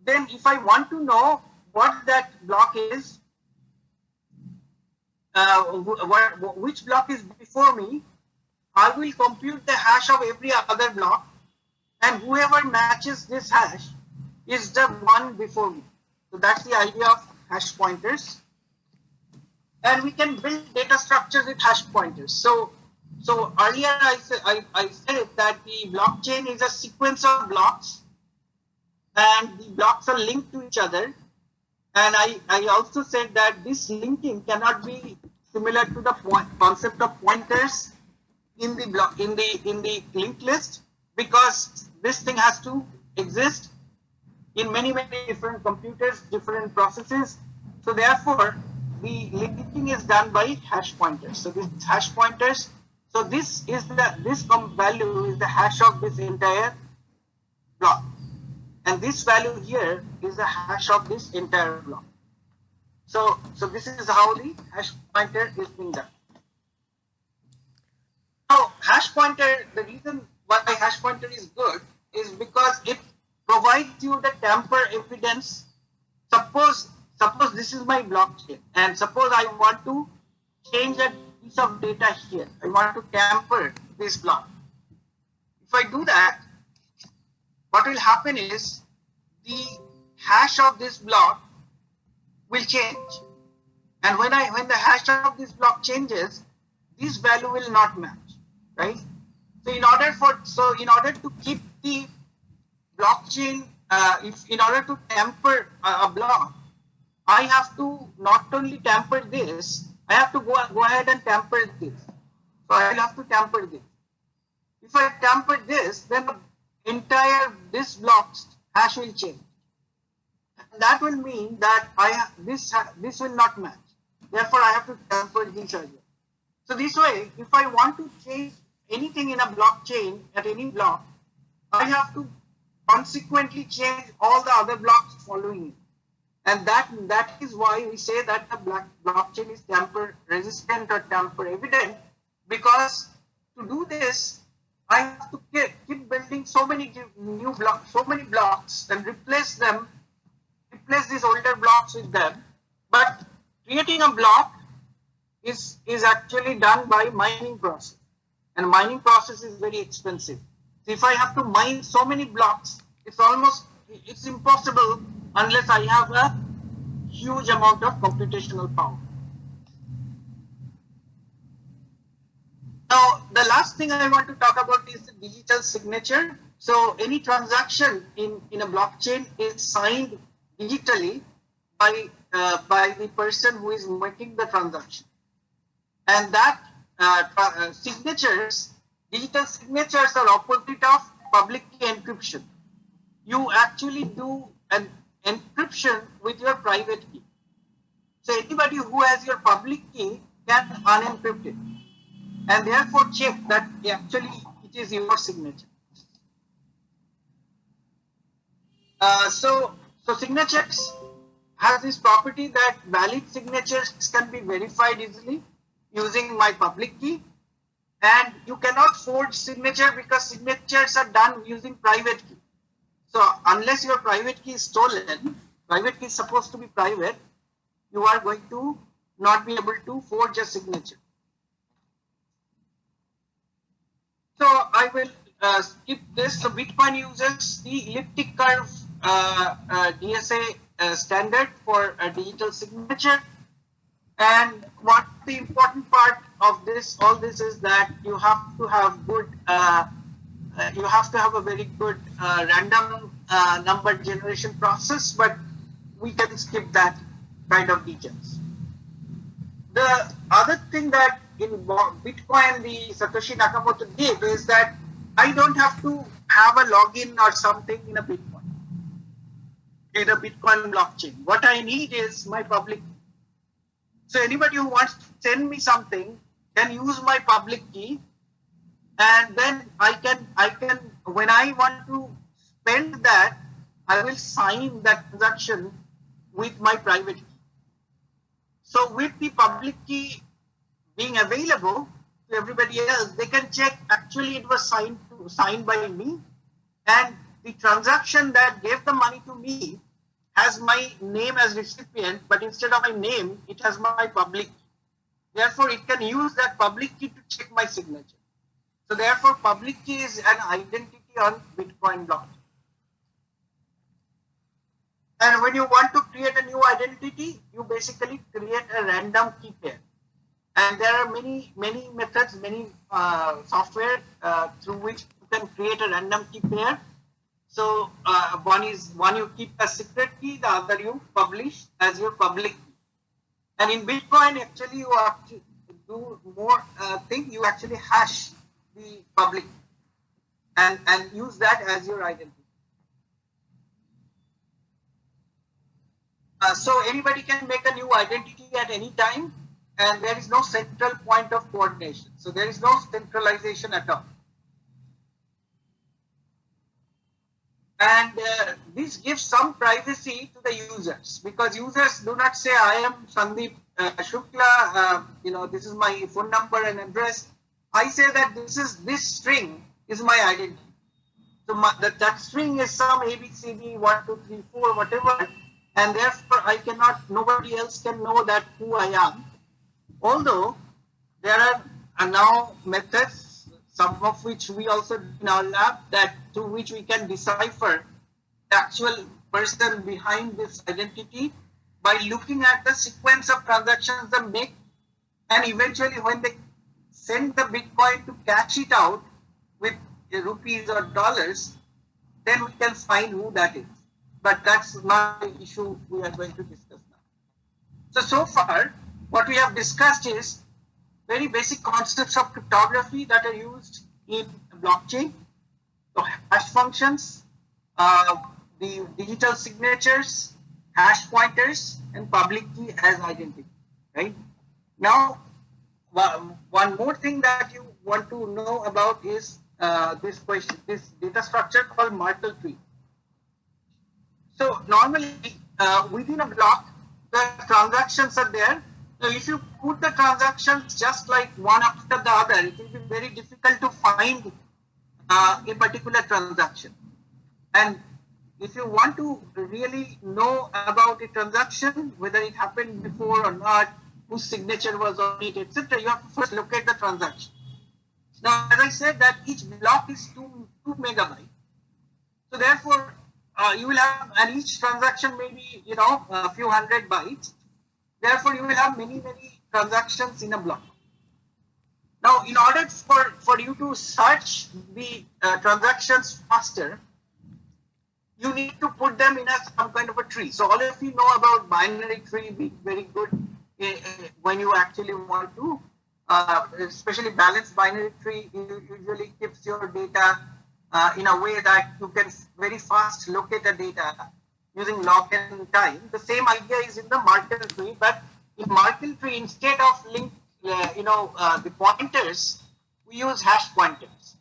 then if I want to know what that block is, which block is before me, I will compute the hash of every other block, and whoever matches this hash is the one before me. So that's the idea of hash pointers. And we can build data structures with hash pointers. So earlier I said that the blockchain is a sequence of blocks, and the blocks are linked to each other. And I also said that this linking cannot be similar to the concept of pointers in the linked list, because this thing has to exist in many different computers, different processes. So therefore, the linking is done by hash pointers. So this hash pointers. So this value is the hash of this entire block, and this value here is the hash of this entire block. So this is how the hash pointer is being done. Now, hash pointer, the reason why hash pointer is good is because it provides you the tamper evidence. Suppose this is my blockchain, and suppose I want to change a piece of data here. I want to tamper this block. If I do that, what will happen is the hash of this block will change, and when the hash of this block changes, this value will not match, right? So in order to keep the blockchain, in order to tamper a block, I have to not only tamper this, I have to go ahead and tamper this. So I will have to tamper this. If I tamper this, then this block's hash will change. And that will mean that this will not match. Therefore, I have to tamper this as well. So this way, if I want to change anything in a blockchain at any block, I have to consequently change all the other blocks following it. And that is why we say that the blockchain is tamper resistant or tamper evident, because to do this, I have to keep building so many new blocks, so many blocks, and replace these older blocks with them. But creating a block is actually done by mining process, and mining process is very expensive. So if I have to mine so many blocks, it's impossible unless I have a huge amount of computational power. Now, the last thing I want to talk about is the digital signature. So any transaction in a blockchain is signed digitally by the person who is making the transaction. And that digital signatures are opposite of public key encryption. You actually do an encryption with your private key. So anybody who has your public key can unencrypt it, and therefore check that actually it is your signature. So signatures has this property that valid signatures can be verified easily using my public key, And you cannot forge signature because signatures are done using private key. So unless your private key is stolen, private key is supposed to be private, you are going to not be able to forge a signature. So I will skip this. So Bitcoin uses the elliptic curve DSA standard for a digital signature. And what the important part of this, all this is that you have to have good, you have to have a very good random number generation process, but we can skip that kind of details. The other thing that in Bitcoin the Satoshi Nakamoto did is that I don't have to have a login or something in a Bitcoin blockchain. What I need is my public key. So anybody who wants to send me something can use my public key, and then I can when I want to spend that, I will sign that transaction with my private key. So with the public key being available to everybody else, they can check actually it was signed by me, and the transaction that gave the money to me has my name as recipient, but instead of my name, it has my public key. Therefore, it can use that public key to check my signature. So therefore, public key is an identity on Bitcoin blockchain. And when you want to create a new identity, you basically create a random key pair. And there are many methods, many software through which you can create a random key pair. So one you keep a secret key, the other you publish as your public key. And in Bitcoin, actually, you have to do more thing. You actually hash the public key and use that as your identity. So anybody can make a new identity at any time, and there is no central point of coordination. So there is no centralization at all. And this gives some privacy to the users, because users do not say, I am Sandeep Shukla, this is my phone number and address. I say that this string is my identity. So that string is some ABCD 1, 2, 3, 4, whatever, and therefore nobody else can know that who I am. Although there are now methods, some of which we also do in our lab, that through which we can decipher the actual person behind this identity by looking at the sequence of transactions they make, and eventually when they send the Bitcoin to cash it out with rupees or dollars, then we can find who that is. But that's not the issue we are going to discuss now. So far, what we have discussed is very basic concepts of cryptography that are used in blockchain. So hash functions, the digital signatures, hash pointers, and public key as identity, right? Now, one more thing that you want to know about is this data structure called Merkle tree. So normally within a block, the transactions are there. So if you put the transactions just like one after the other, it will be very difficult to find a particular transaction. And if you want to really know about a transaction, whether it happened before or not, whose signature was on it, etc., you have to first locate the transaction. Now, as I said, that each block is 2 megabytes. So therefore, you will have, and each transaction may be, a few hundred bytes. Therefore, you will have many transactions in a block. Now, in order for you to search the transactions faster, you need to put them in some kind of a tree. So all of you know about binary tree being very good when you actually want to, especially balanced binary tree, usually keeps your data in a way that you can very fast locate the data using log n time. The same idea is in the Merkle tree, but in Merkle tree, instead of the pointers, we use hash pointers.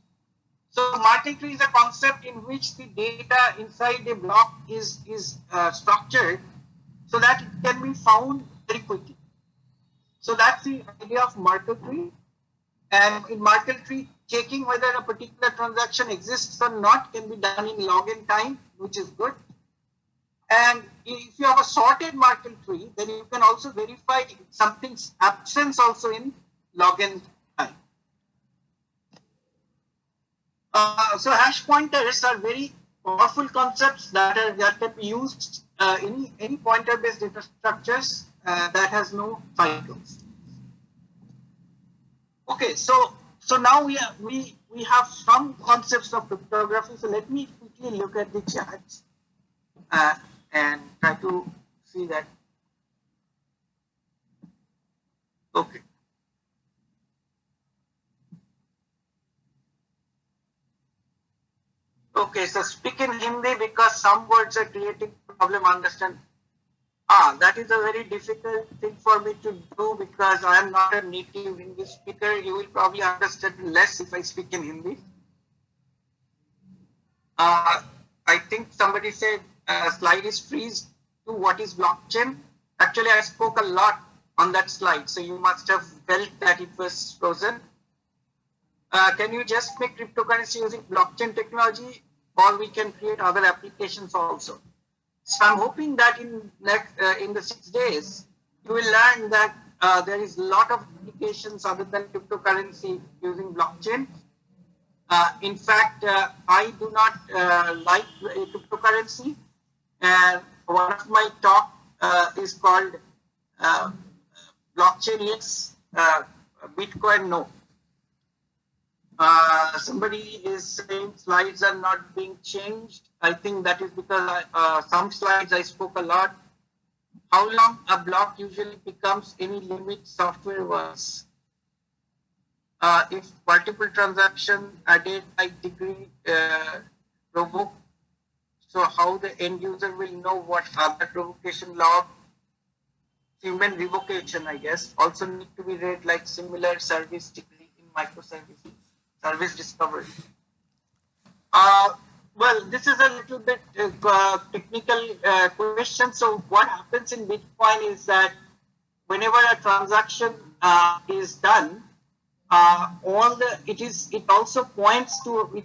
So Merkle tree is a concept in which the data inside a block is structured so that it can be found very quickly. So that's the idea of Merkle tree. And in Markle tree, checking whether a particular transaction exists or not can be done in log-n time, which is good. And if you have a sorted Markle tree, then you can also verify something's absence also in log-n time. So hash pointers are very powerful concepts that can be used in any pointer-based data structures that has no cycles. Okay, so now we have some concepts of cryptography. So let me quickly look at the charts and try to see that. Okay. Okay, so speak in Hindi because some words are creating problem understand. That is a very difficult thing for me to do because I am not a native English speaker. You will probably understand less if I speak in Hindi. I think somebody said slide is freeze to what is blockchain. Actually, I spoke a lot on that slide, so you must have felt that it was frozen. Can you just make cryptocurrency using blockchain technology, or we can create other applications also? So I'm hoping that in the 6 days, you will learn that there is a lot of applications other than cryptocurrency using blockchain. In fact, I do not like cryptocurrency. And one of my talk is called Blockchain Yes, Bitcoin No. Somebody is saying slides are not being changed. I think that is because some slides I spoke a lot. How long a block usually becomes any limit software was? If multiple transactions added by degree provoke, so how the end user will know what other provocation log? Human revocation, I guess, also need to be read like similar service degree in microservices, service discovery. Well, this is a little bit technical question. So what happens in Bitcoin is that whenever a transaction is done, it also points to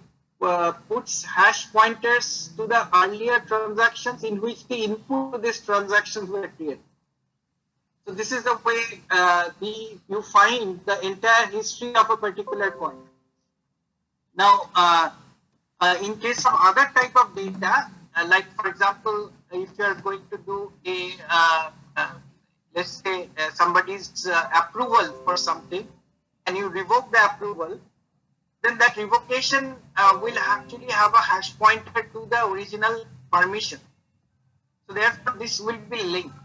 puts hash pointers to the earlier transactions in which the input to these transactions were created. So this is the way you find the entire history of a particular coin. Now, in case of other type of data, like for example, if you are going to do let's say somebody's approval for something, and you revoke the approval, then that revocation will actually have a hash pointer to the original permission. So therefore, this will be linked.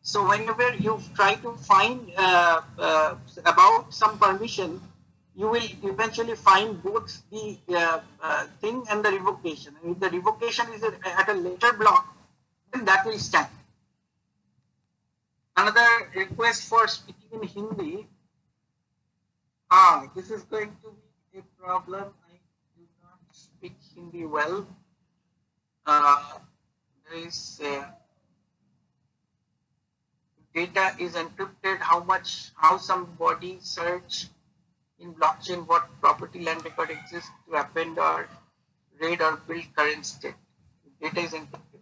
So whenever you try to find about some permission, you will eventually find both the thing and the revocation. And if the revocation is at a later block, then that will stand. Another request for speaking in Hindi. This is going to be a problem. I do not speak Hindi well. There is data is encrypted. How somebody search in blockchain what property land record exists to append or read or build current state. Data is encrypted.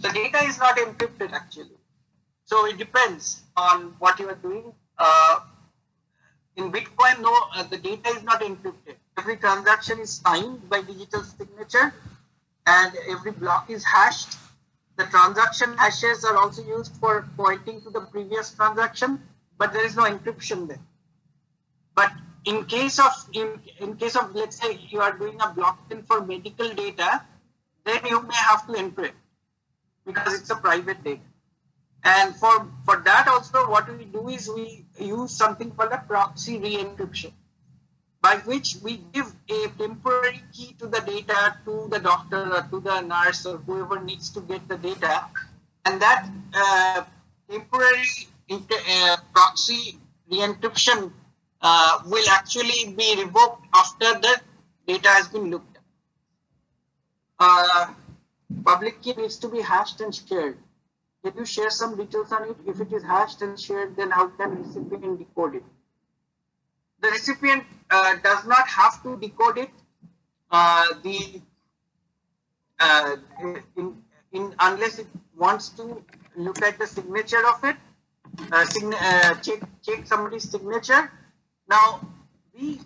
The data is not encrypted actually. So it depends on what you are doing. In Bitcoin, no, the data is not encrypted. Every transaction is signed by digital signature and every block is hashed. The transaction hashes are also used for pointing to the previous transaction, but there is no encryption there. But in case of let's say you are doing a blockchain for medical data, then you may have to encrypt because it's a private data. And for that also, what we do is we use something called a proxy re-encryption, by which we give a temporary key to the data to the doctor or to the nurse or whoever needs to get the data, and that temporary proxy re-encryption will actually be revoked after the data has been looked at. Public key needs to be hashed and shared. Can you share some details on it? If it is hashed and shared, then how can recipient decode it? The recipient does not have to decode it. The unless it wants to look at the signature of it, check somebody's signature. Now, the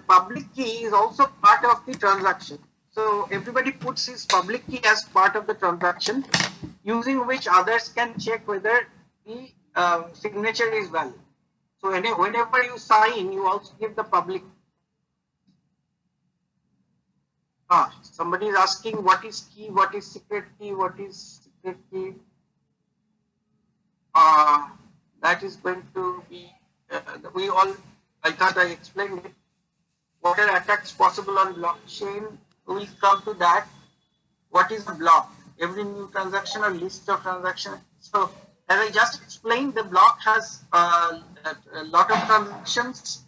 public key is also part of the transaction. So everybody puts his public key as part of the transaction, using which others can check whether the signature is valid. So whenever you sign, you also give the public. Somebody is asking what is key, what is secret key, what is secret key. That is going to be, I thought I explained it. What are attacks possible on blockchain? We will come to that. What is a block? Every new transaction or list of transactions. So as I just explained, the block has a lot of transactions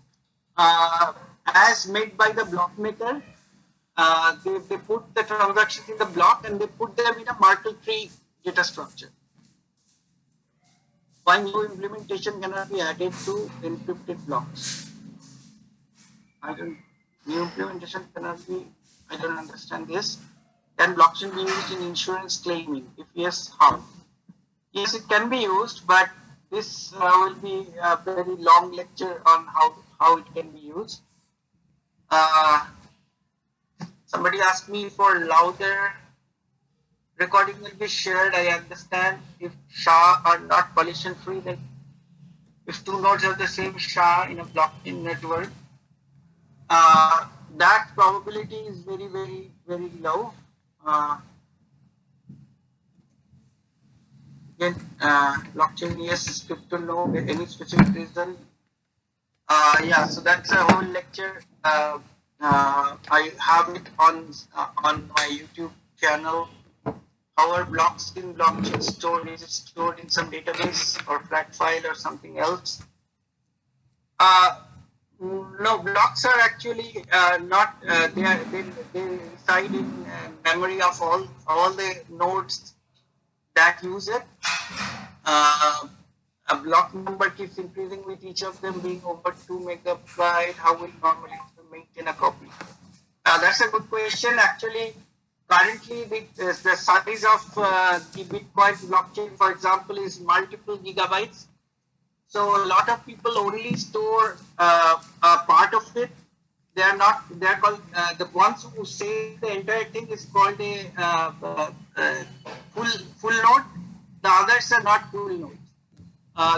as made by the block maker. They put the transactions in the block and they put them in a Merkle tree data structure. Why new implementation cannot be added to encrypted blocks? New implementation cannot be, I don't understand this. Can blockchain be used in insurance claiming? If yes, how? Yes, it can be used, but this will be a very long lecture on how it can be used. Somebody asked me for louder recording will be shared. I understand if SHA are not collision free, then if two nodes have the same SHA in a blockchain network, that probability is very, very, very low. Again, blockchain, yes, crypto, no, any specific reason. Yeah, so that's a whole lecture. I have it on my YouTube channel. How are blocks in blockchain stored? Is it stored in some database or flat file or something else? No, blocks are actually not. They reside in memory of all the nodes that use it. A block number keeps increasing with each of them being over 2 megabyte. How will normally maintain a copy? That's a good question. Actually, currently the size of the Bitcoin blockchain, for example, is multiple gigabytes. So a lot of people only store a part of it. They are not. They are called the ones who say the entire thing is called a full node. The others are not full nodes.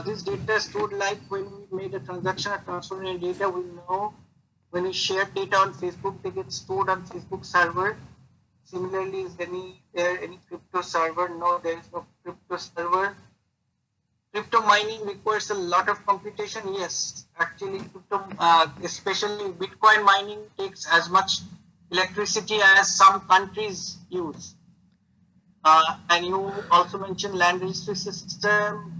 This data is stored like when we made a transaction or transfer in data. We know when we share data on Facebook, they get stored on Facebook server. Similarly, is there any crypto server? No, there is no crypto server. Crypto mining requires a lot of computation. Yes, actually, crypto, especially Bitcoin mining, takes as much electricity as some countries use. And you also mentioned land registry system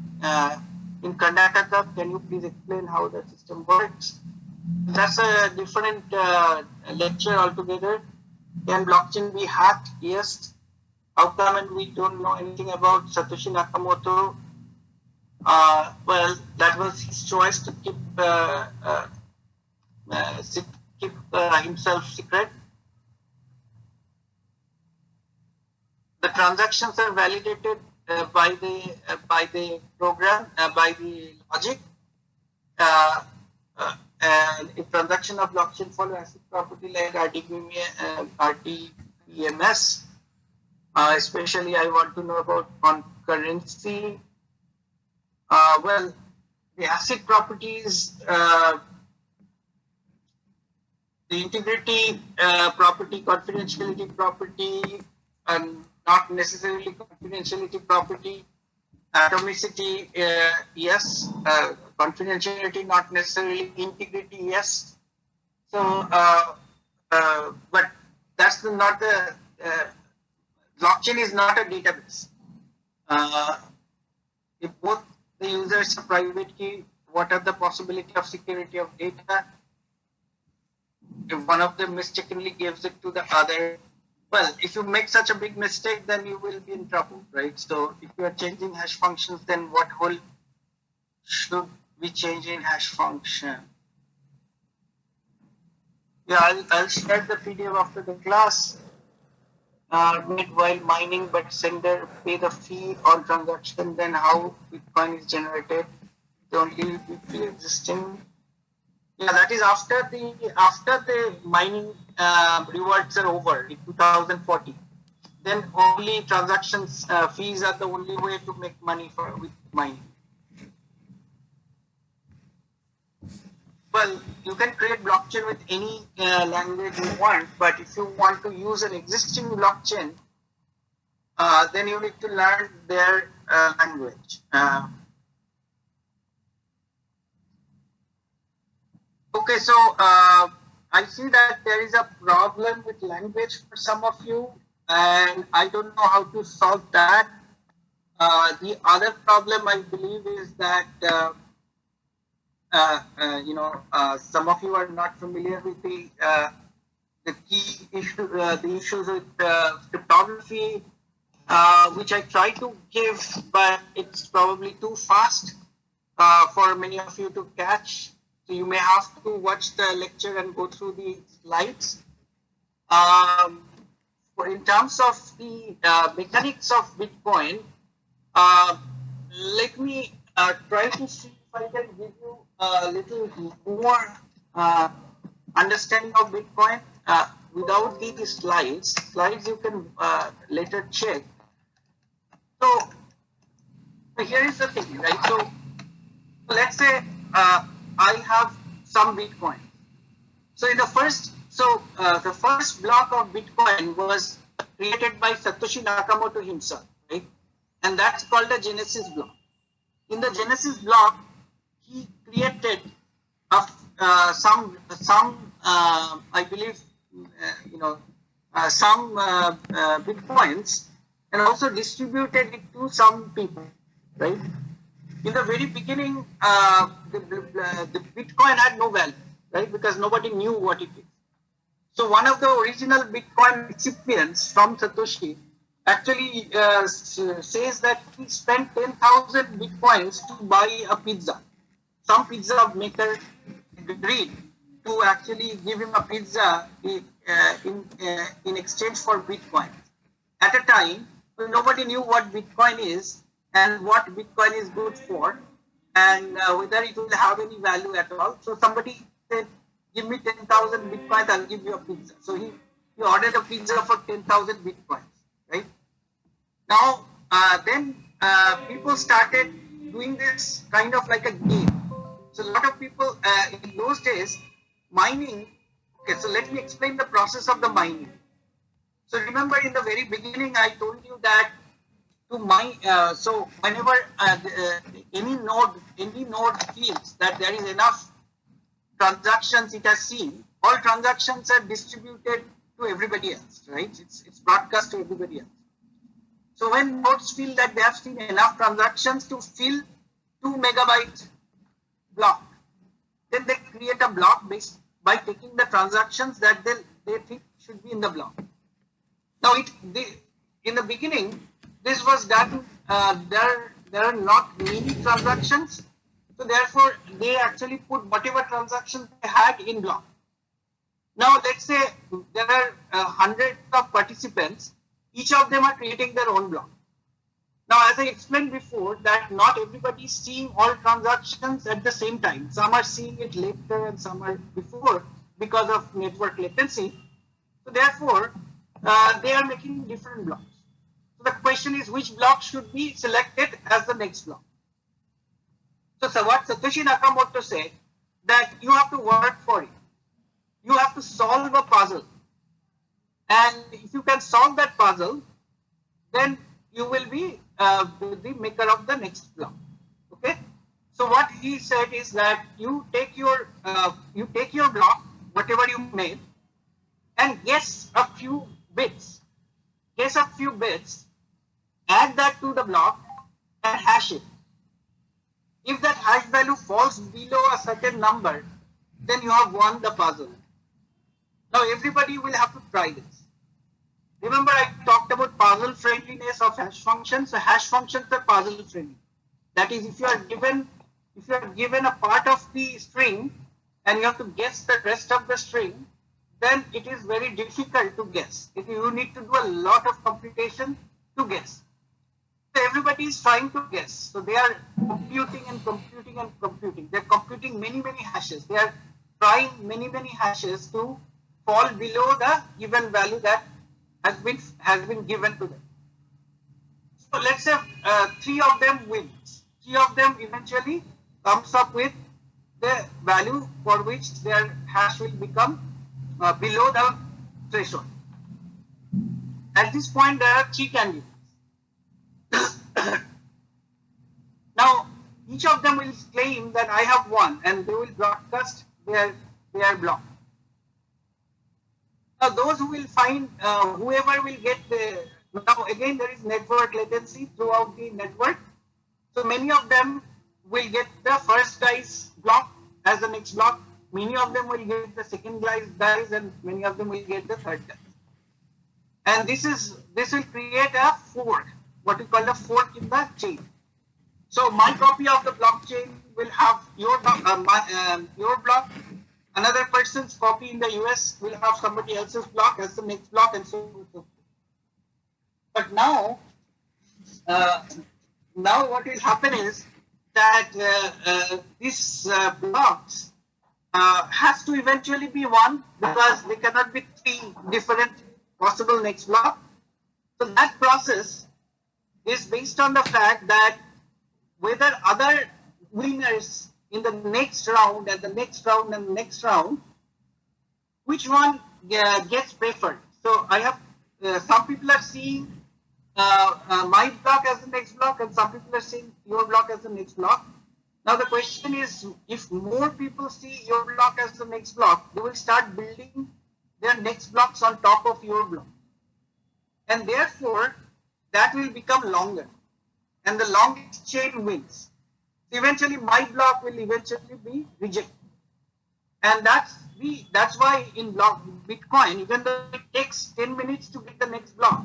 in Karnataka. Can you please explain how the system works? That's a different lecture altogether. Can blockchain be hacked? Yes. How come and we don't know anything about Satoshi Nakamoto? Well, that was his choice to keep himself secret. The transactions are validated by the program, by the logic. And if transaction of blockchain follow ACID property like RTPMS, especially I want to know about concurrency. Well, the ACID properties, the integrity property, confidentiality property, and not necessarily confidentiality property. Atomicity, yes. Confidentiality, not necessarily. Integrity, yes. So, but that's not the blockchain is not a database. If both the users a private key, what are the possibility of security of data? If one of them mistakenly gives it to the other, well, if you make such a big mistake, then you will be in trouble, right? So if you are changing hash functions, then what whole should we change in hash function? Yeah, I'll share the PDF after the class. Made while mining, but sender pay the fee on transaction. Then how Bitcoin is generated? The only weekly existing. Yeah, that is after the mining rewards are over in 2040. Then only transactions fees are the only way to make money for with mining. Well, you can create blockchain with any language you want, but if you want to use an existing blockchain, then you need to learn their language. Okay, so I see that there is a problem with language for some of you, and I don't know how to solve that. The other problem I believe is that some of you are not familiar with the key issue, the issues with cryptography, which I try to give, but it's probably too fast for many of you to catch. So you may have to watch the lecture and go through the slides. In terms of the mechanics of Bitcoin, uh, let me try to see if I can give you a little more uh, understanding of Bitcoin without the slides. Slides you can later check. So here is the thing, right? So let's say I have some Bitcoin. So in the first block of Bitcoin was created by Satoshi Nakamoto himself, right? And that's called the Genesis block. In the Genesis block, he created I believe, some Bitcoins, and also distributed it to some people, right? In the very beginning, the Bitcoin had no value, right? Because nobody knew what it is. So one of the original Bitcoin recipients from Satoshi actually says that he spent 10,000 Bitcoins to buy a pizza. Some pizza maker agreed to actually give him a pizza in exchange for Bitcoin. At a time, nobody knew what Bitcoin is and what Bitcoin is good for, and whether it will have any value at all. So somebody said, "Give me 10,000 Bitcoins, I'll give you a pizza." So he ordered a pizza for 10,000 Bitcoins, right? Now, then people started doing this kind of like a game. So a lot of people in those days mining. Okay, so let me explain the process of the mining. So remember in the very beginning, I told you that to mine. So whenever any node feels that there is enough transactions it has seen, all transactions are distributed to everybody else, right? It's broadcast to everybody else. So when nodes feel that they have seen enough transactions to fill 2 MB block, then they create a block based by taking the transactions that they think should be in the block. Now, in the beginning, this was done. There are not many transactions, so therefore they actually put whatever transactions they had in block. Now, let's say there are hundreds of participants. Each of them are creating their own block. Now, as I explained before, that not everybody is seeing all transactions at the same time. Some are seeing it later and some are before because of network latency. So therefore, they are making different blocks. So the question is, which block should be selected as the next block? So what Satoshi Nakamoto said, that you have to work for it. You have to solve a puzzle. And if you can solve that puzzle, then you will be the maker of the next block. Okay. So what he said is that you take your block, whatever you made, and guess a few bits. Guess a few bits, add that to the block, and hash it. If that hash value falls below a certain number, then you have won the puzzle. Now everybody will have to try this. Remember I talked about puzzle friendliness of hash functions. So hash functions are puzzle friendly. That is, if you are given a part of the string and you have to guess the rest of the string, then it is very difficult to guess. If you need to do a lot of computation to guess. So everybody is trying to guess. So they are computing and computing and computing. They're computing many hashes. They are trying many hashes to fall below the given value that has been given to them. So let's say 3 of them wins. 3 of them eventually comes up with the value for which their hash will become below the threshold. At this point, there are 3 candidates. Now, each of them will claim that I have won, and they will broadcast their block. Now, those who will find, whoever will get the, now again there is network latency throughout the network. So many of them will get the first guy's block as the next block. Many of them will get the second guy's, and many of them will get the third guy's. And this will create a fork, what we call a fork in the chain. So my copy of the blockchain will have your block. Another person's copy in the US will have somebody else's block as the next block, and so on. But now what will happen is that these blocks has to eventually be one, because there cannot be 3 different possible next block. So that process is based on the fact that whether other winners in the next round and the next round and the next round, which one gets preferred. So I have some people are seeing my block as the next block, and some people are seeing your block as the next block. Now the question is, if more people see your block as the next block, they will start building their next blocks on top of your block, and therefore that will become longer, and the longest chain wins. So eventually my block will eventually be rejected, and that's why in Bitcoin, even though it takes 10 minutes to get the next block,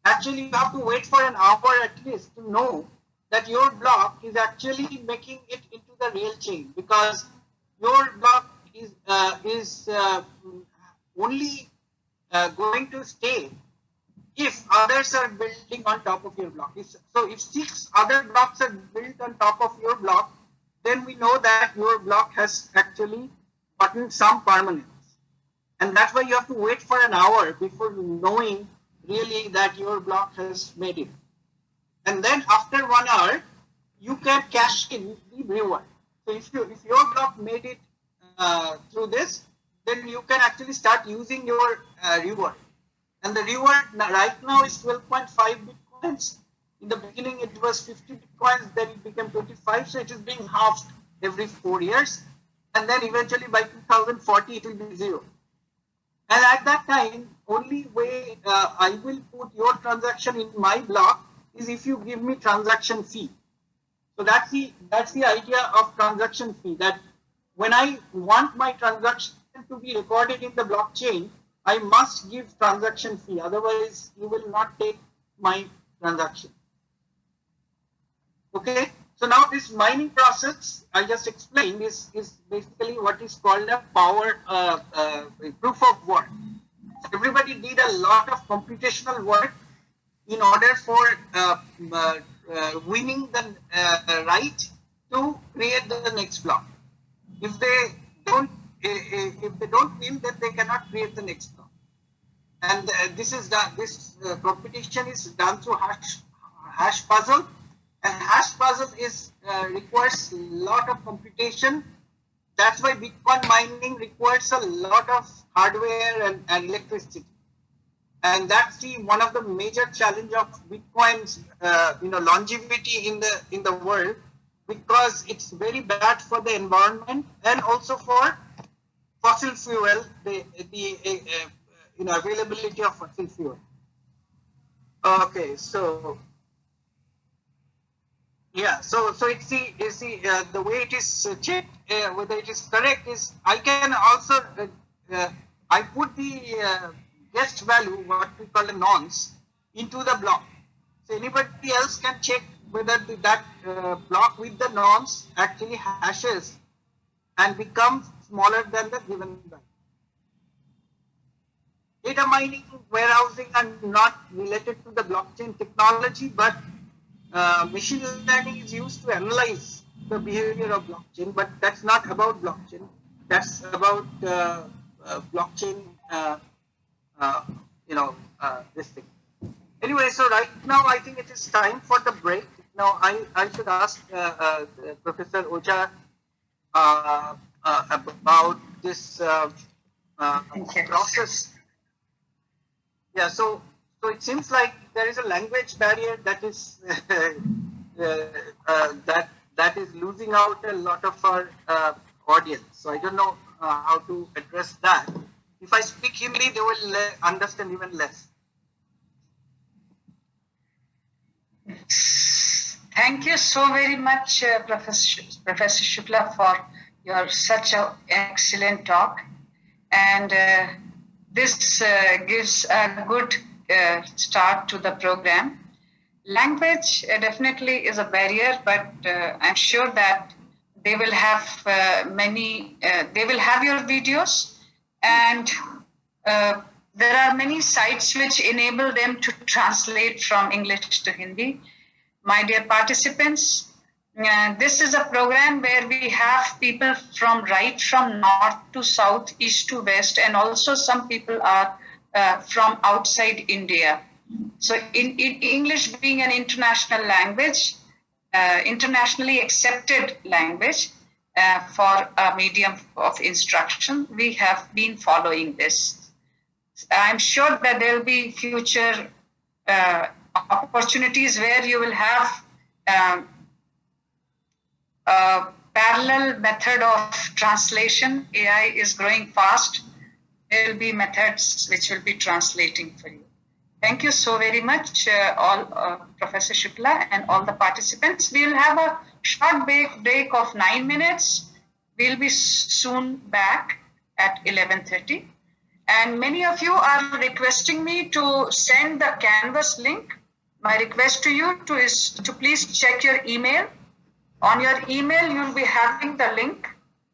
actually you have to wait for an hour at least to know that your block is actually making it into the real chain, because your block is only going to stay if others are building on top of your block. So if 6 other blocks are built on top of your block, then we know that your block has actually gotten some permanence. And that's why you have to wait for an hour before knowing really that your block has made it. And then after 1 hour, you can cash in the reward. So if your block made it through this, then you can actually start using your reward. And the reward right now is 12.5 Bitcoins. In the beginning, it was 50 Bitcoins, then it became 25. So it is being halved every 4 years. And then eventually by 2040, it will be 0. And at that time, only way I will put your transaction in my block is if you give me transaction fee. So that's the idea of transaction fee, that when I want my transaction to be recorded in the blockchain, I must give transaction fee. Otherwise, you will not take my transaction. Okay. So now this mining process I just explained is basically what is called a proof of work. So everybody did a lot of computational work in order for winning the right to create the next block. If they don't win, then they cannot create the next block. And this competition is done through hash puzzle. And hash puzzle requires a lot of computation. That's why Bitcoin mining requires a lot of hardware and electricity. And that's one of the major challenge of Bitcoin's longevity in the world, because it's very bad for the environment and also for fossil fuel, the availability of fossil fuel. Okay, so. Yeah, so it's the way it is checked whether it is correct is I can also I put the guessed value, what we call a nonce, into the block. So anybody else can check whether that block with the nonce actually hashes and becomes smaller than the given value. data mining, warehousing are not related to the blockchain technology, but machine learning is used to analyze the behavior of blockchain, but that's not about blockchain. That's about blockchain, uh, this thing. Anyway, so right now I think it is time for the break. Now I should ask Professor Oja about this process. Yeah, so it seems like there is a language barrier that is that is losing out a lot of our audience. So I don't know how to address that. If I speak Hindi, they will understand even less. Thank you so very much, Professor Shukla, for your such an excellent talk. And this gives a good start to the program. Language definitely is a barrier, but I'm sure that they will have they will have your videos, and there are many sites which enable them to translate from English to Hindi. My dear participants, this is a program where we have people from north to south, east to west, and also some people are from outside India. So in English being an international language, internationally accepted language for a medium of instruction, we have been following this. I'm sure that there will be future opportunities where you will have a parallel method of translation. AI is growing fast. There will be methods which will be translating for you. Thank you so very much, Professor Shukla and all the participants. We'll have a short break of 9 minutes. We'll be soon back at 11:30. And many of you are requesting me to send the Canvas link. My request to you is to please check your email. On your email, you'll be having the link,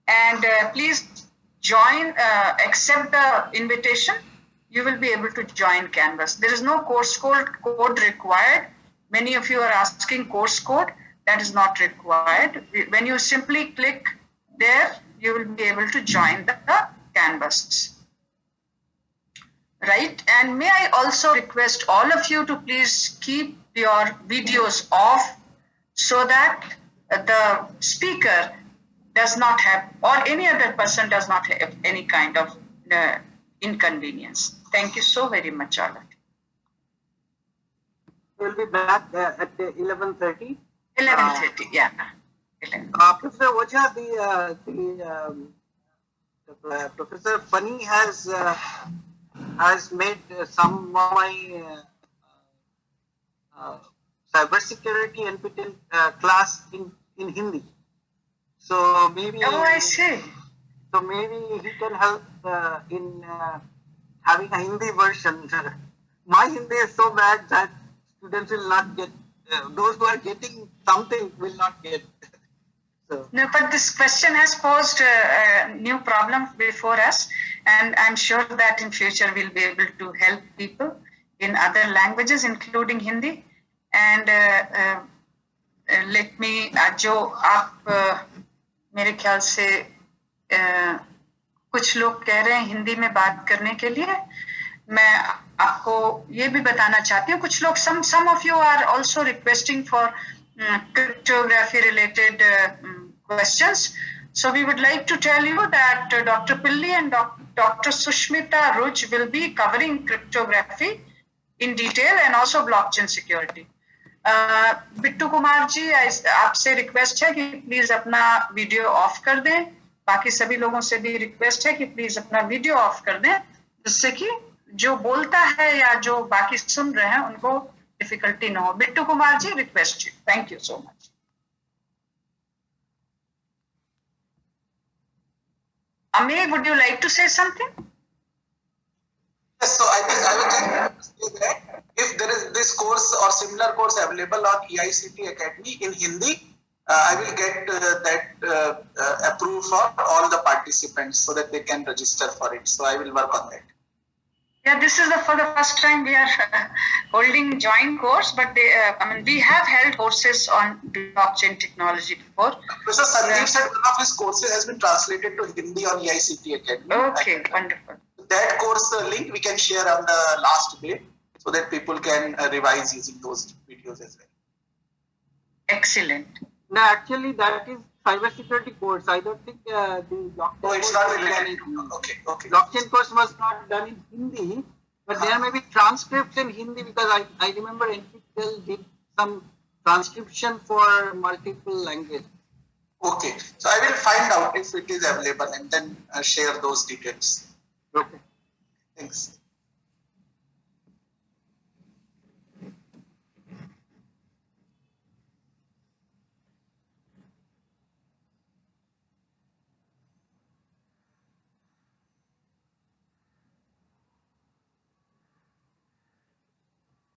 and please join, accept the invitation. You will be able to join Canvas. There is no course code required. Many of you are asking course code. That is not required. When you simply click there, you will be able to join the Canvas. Right, and may I also request all of you to please keep your videos off so that the speaker does not have, or any other person does not have any kind of inconvenience. Thank you so very much, all of you. We'll be back at 11:30. 11:30, yeah. Professor Oja, the Professor Funny has made some of my cybersecurity NPTEL class in Hindi. So maybe. Oh, I see. So maybe he can help in having a Hindi version. My Hindi is so bad that students will not get. Those who are getting something will not get. So. No, but this question has posed a new problem before us, and I'm sure that in future we'll be able to help people in other languages, including Hindi. And let me, जो आप मेरे ख्याल से कुछ लोग कह रहे हैं हिंदी में बात करने के लिए, मैं आपको ये भी बताना चाहती हूँ, कुछ लोग, some of you are also requesting for cryptography related questions. So we would like to tell you that Dr. Pilli and Dr. Sushmita Ruj will be covering cryptography in detail and also blockchain security. Bittu Kumar जी, आपसे request है कि please अपना video of कर दें. बाकी सभी लोगों से भी रिक्वेस्ट है कि प्लीज अपना वीडियो ऑफ कर दें, जिससे कि जो बोलता है या जो बाकी सुन रहे हैं उनको डिफिकल्टी ना हो. Bittu Kumar ji, request you. Thank you so much. Ami, would you like to say something? Yes, so I think I will just say that if there is this course or similar course available on EICT Academy in Hindi, I will get that approved for all the participants so that they can register for it. So I will work on that. Yeah, this is for the first time we are holding joint course, but we have held courses on blockchain technology before. Professor Sandeep said one of his courses has been translated to Hindi on EICT Academy. Okay, wonderful. That course link we can share on the last day so that people can revise using those videos as well. Excellent. No, actually that is cybersecurity course. I don't think the blockchain it's course not was related. done in Hindi. Okay. Blockchain course was not done in Hindi, but there may be transcripts in Hindi because I remember NPTEL did some transcription for multiple languages. Okay, so I will find out if it is available and then share those details. Okay. Thanks.